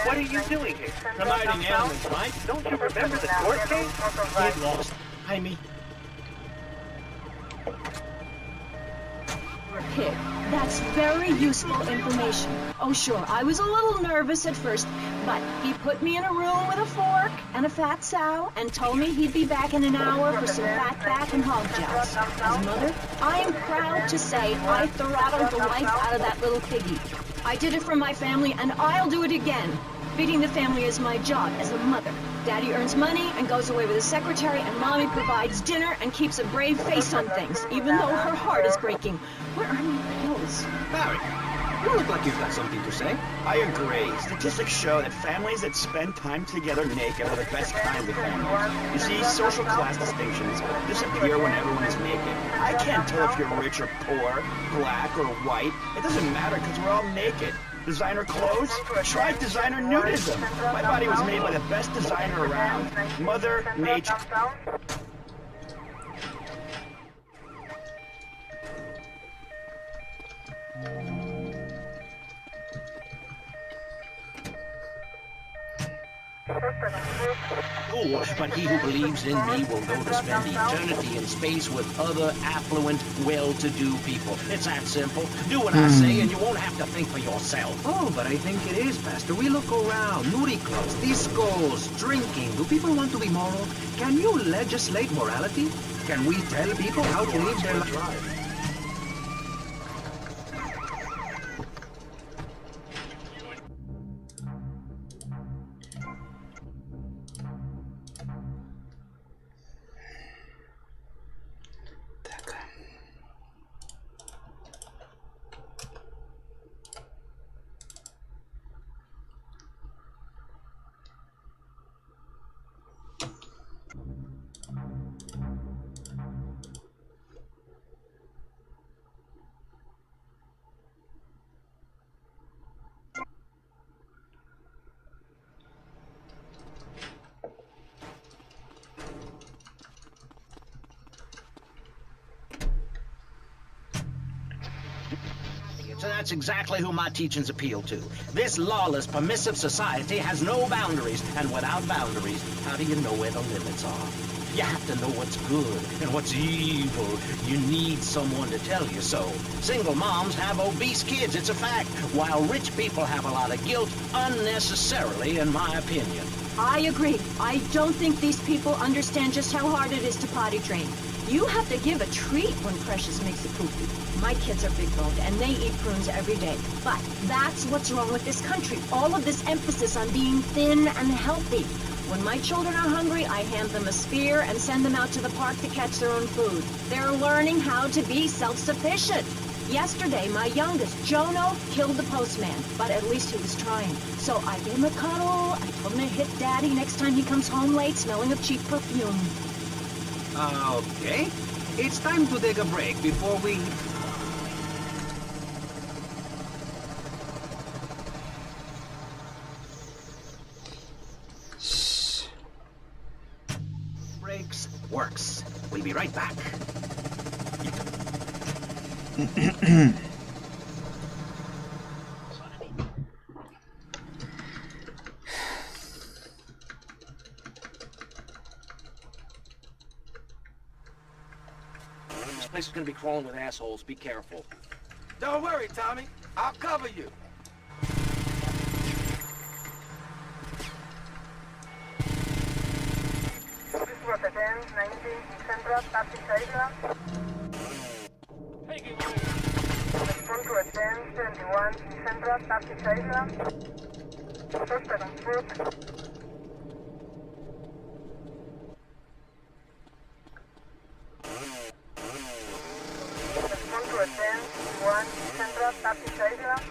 What are you doing here? Promoting animals, mate. Don't you remember the court case? Get lost. Amy. Pig. That's very useful information. Oh, sure, I was a little nervous at first, but he put me in a room with a fork and a fat sow and told me he'd be back in an hour for some fat back and hog joust. As mother, I am proud to say I throttled the life out of that little piggy. I did it for my family, and I'll do it again. Feeding the family is my job as a mother. Daddy earns money and goes away with his secretary, and Mommy provides dinner and keeps a brave face on things, even though her heart is breaking. Where are my pills? Barry, you look like you've got something to say. I agree. Statistics show that families that spend time together naked are the best kinds of families. You see, social class distinctions disappear when everyone is naked. I can't tell if you're rich or poor, black or white. It doesn't matter because we're all naked. Designer clothes? Try designer nudism. My body was made by the best designer around. Mother Nature. Oh, but he who believes in me will go to spend eternity in space with other affluent, well-to-do people. It's that simple. Do what I say and you won't have to think for yourself. Oh, but I think it is, Pastor. We look around. Nudie clubs, discos, drinking. Do people want to be moral? Can you legislate morality? Can we tell people how to live their lives? So that's exactly who my teachings appeal to. This lawless, permissive society has no boundaries, and without boundaries, how do you know where the limits are? You have to know what's good and what's evil. You need someone to tell you so. Single moms have obese kids, it's a fact, while rich people have a lot of guilt, unnecessarily, in my opinion. I agree. I don't think these people understand just how hard it is to potty train. You have to give a treat when Precious makes a poopy. My kids are big-boned, and they eat prunes every day. But that's what's wrong with this country. All of this emphasis on being thin and healthy. When my children are hungry, I hand them a spear and send them out to the park to catch their own food. They're learning how to be self-sufficient. Yesterday, my youngest, Jono, killed the postman, but at least he was trying. So I gave him a cuddle. I told him to hit Daddy next time he comes home late, smelling of cheap perfume. Okay. It's time to take a break before we... Breaks works. We'll be right back. This place is gonna be crawling with assholes. Be careful. Don't worry, Tommy. I'll cover you. This was the 10-19 Central Taxi Island. Respond to a 10-71 Central Taxi Island. Suspect on foot. Respond to a 10-1 Central Taxi Island.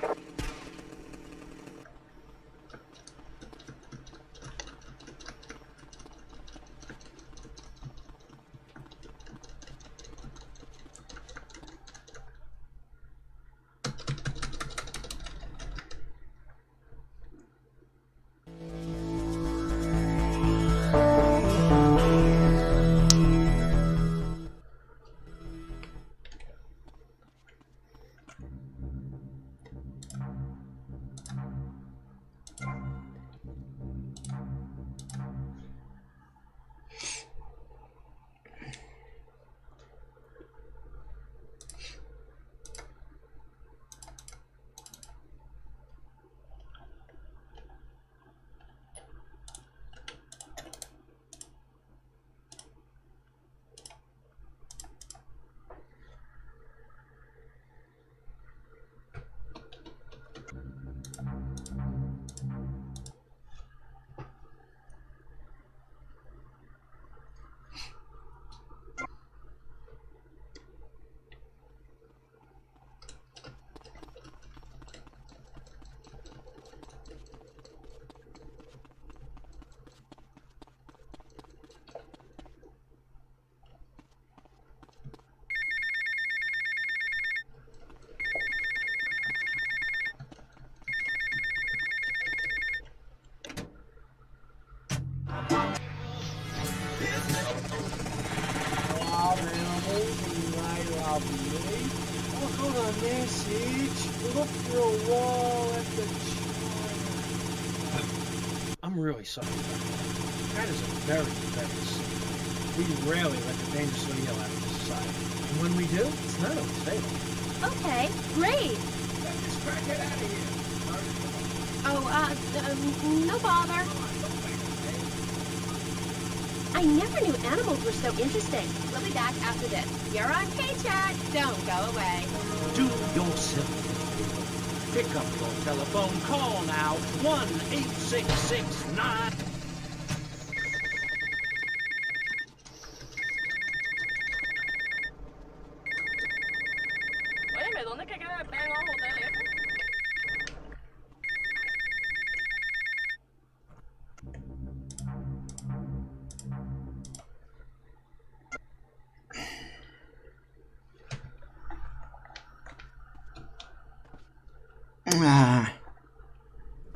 really sorry about that. That is a very, very sick. We rarely let the dangerously ill out of the society. And when we do, it's not always fatal. Okay, great. Let this crackhead out of here. Oh, no bother. I never knew animals were so interesting. We'll be back after this. You're on K-Chat. Don't go away. Do yourself a favor. Pick up your telephone. Call now. 1-866-9... Óyeme, ¿dónde es que queda el Bang Hotel ese?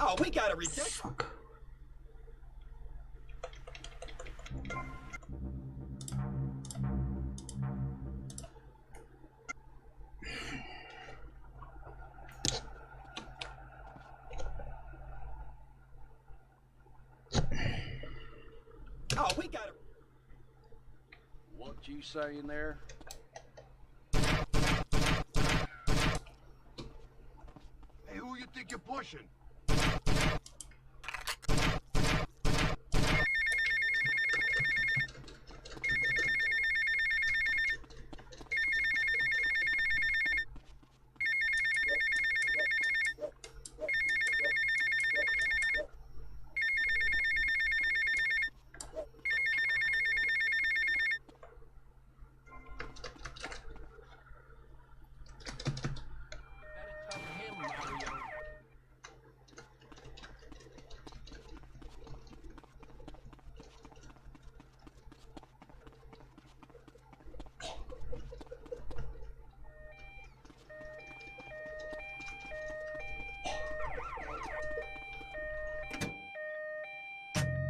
Oh, we gotta reject. Fuck. Oh, we gotta. What you saying there? Hey, who you think you're pushing?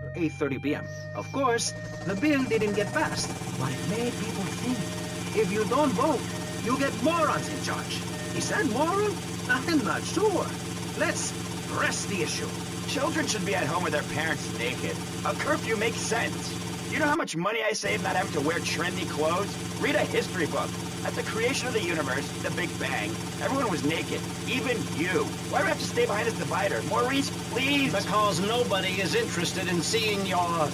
At 8:30 p.m. Of course, the bill didn't get passed, but it made people think. If you don't vote, you get morons in charge. Is that moral? I'm not sure. Let's press the issue. Children should be at home with their parents naked. A curfew makes sense. You know how much money I saved not having to wear trendy clothes? Read a history book. At the creation of the universe, the Big Bang, everyone was naked. Even you. Why do I have to stay behind this divider? Maurice, please! Because nobody is interested in seeing your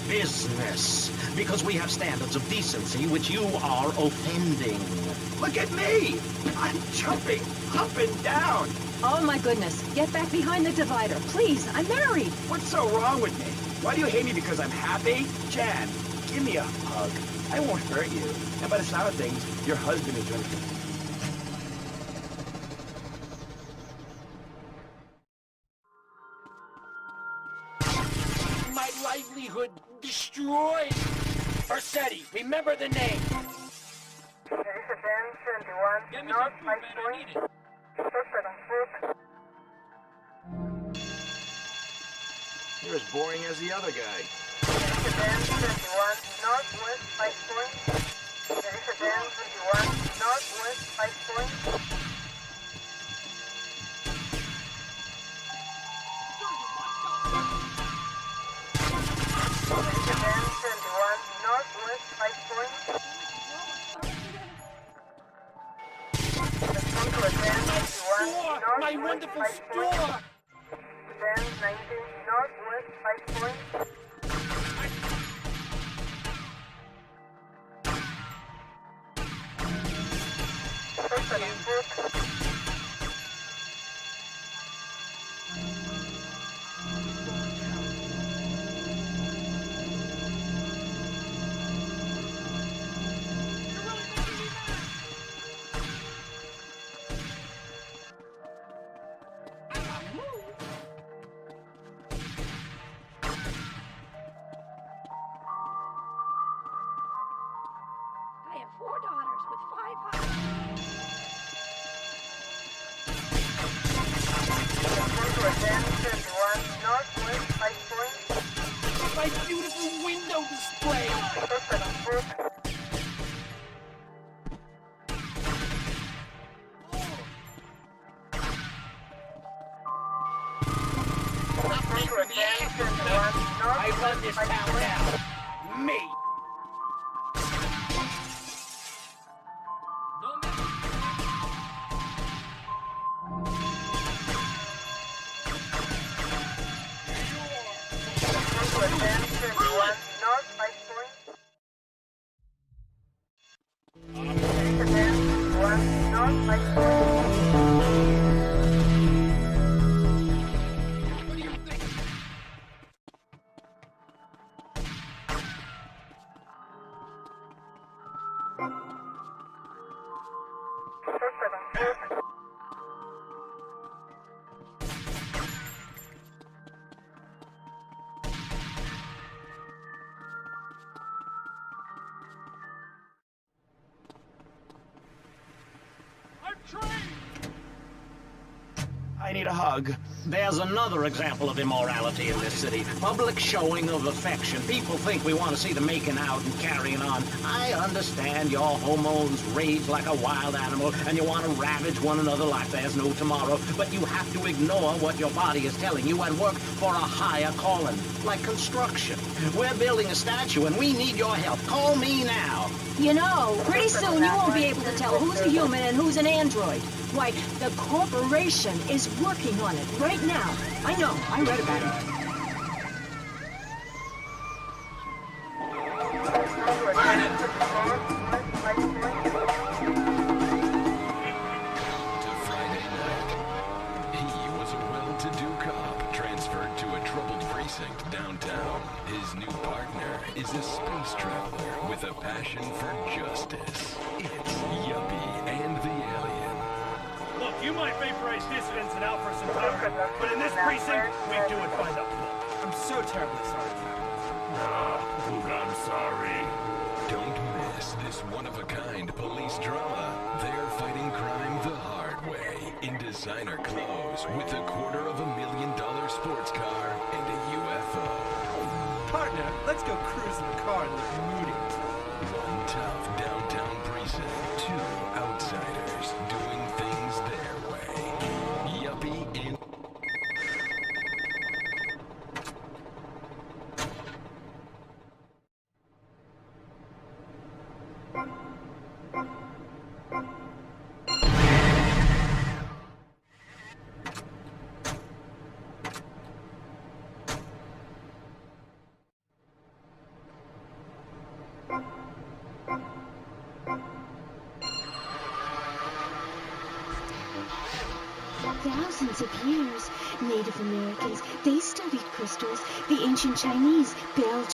business. Because we have standards of decency which you are offending. Look at me! I'm jumping up and down! Oh my goodness, get back behind the divider, please, I'm married. What's so wrong with me? Why do you hate me because I'm happy? Jan, give me a hug. I won't hurt you. And by the sound of things, your husband is drinking. My livelihood destroyed. Versetti, remember the name. Teresa 10, 21, North, 5 point. Suspect on foot. You're as boring as the other guy. Teresa 10, 21, Northwest, 5 point. Teresa 10, 21, Northwest, 5 point. Teresa 10, 21, Northwest, 5 point. My wonderful store! 10, 19, Northwest, 5 point. Suspect on foot. I have 4 daughters with 5 husbands. Northwest, 5 point. My beautiful window display! Suspect on foot. through the ass of I run this town now. Me. I need a hug. There's another example of immorality in this city. Public showing of affection. People think we want to see them making out and carrying on. I understand your hormones rage like a wild animal and you want to ravage one another like there's no tomorrow, but you have to ignore what your body is telling you and work for a higher calling, like construction. We're building a statue and we need your help. Call me now. You know, pretty soon you won't be able to tell who's a human and who's an android. Why, the corporation is working on it right now. I know, I read about it. To Friday night. He was a well-to-do cop transferred to a troubled precinct downtown. His new partner is a space traveler with a passion for justice. It's Yuppie and the Alien. Look, you might vaporize dissidents and out for some time, but in this precinct, we do it by the book. I'm so terribly sorry, Captain. I'm sorry. Don't miss this one-of-a-kind police drama. They're fighting crime the hard way in designer clothes with a $250,000 sports car and a UFO. Partner, let's go cruise in the car and look moody. One tough downtown precinct, two outsiders doing things their way. Yuppie in... Thousands of years, Native Americans, they studied crystals. The ancient Chinese built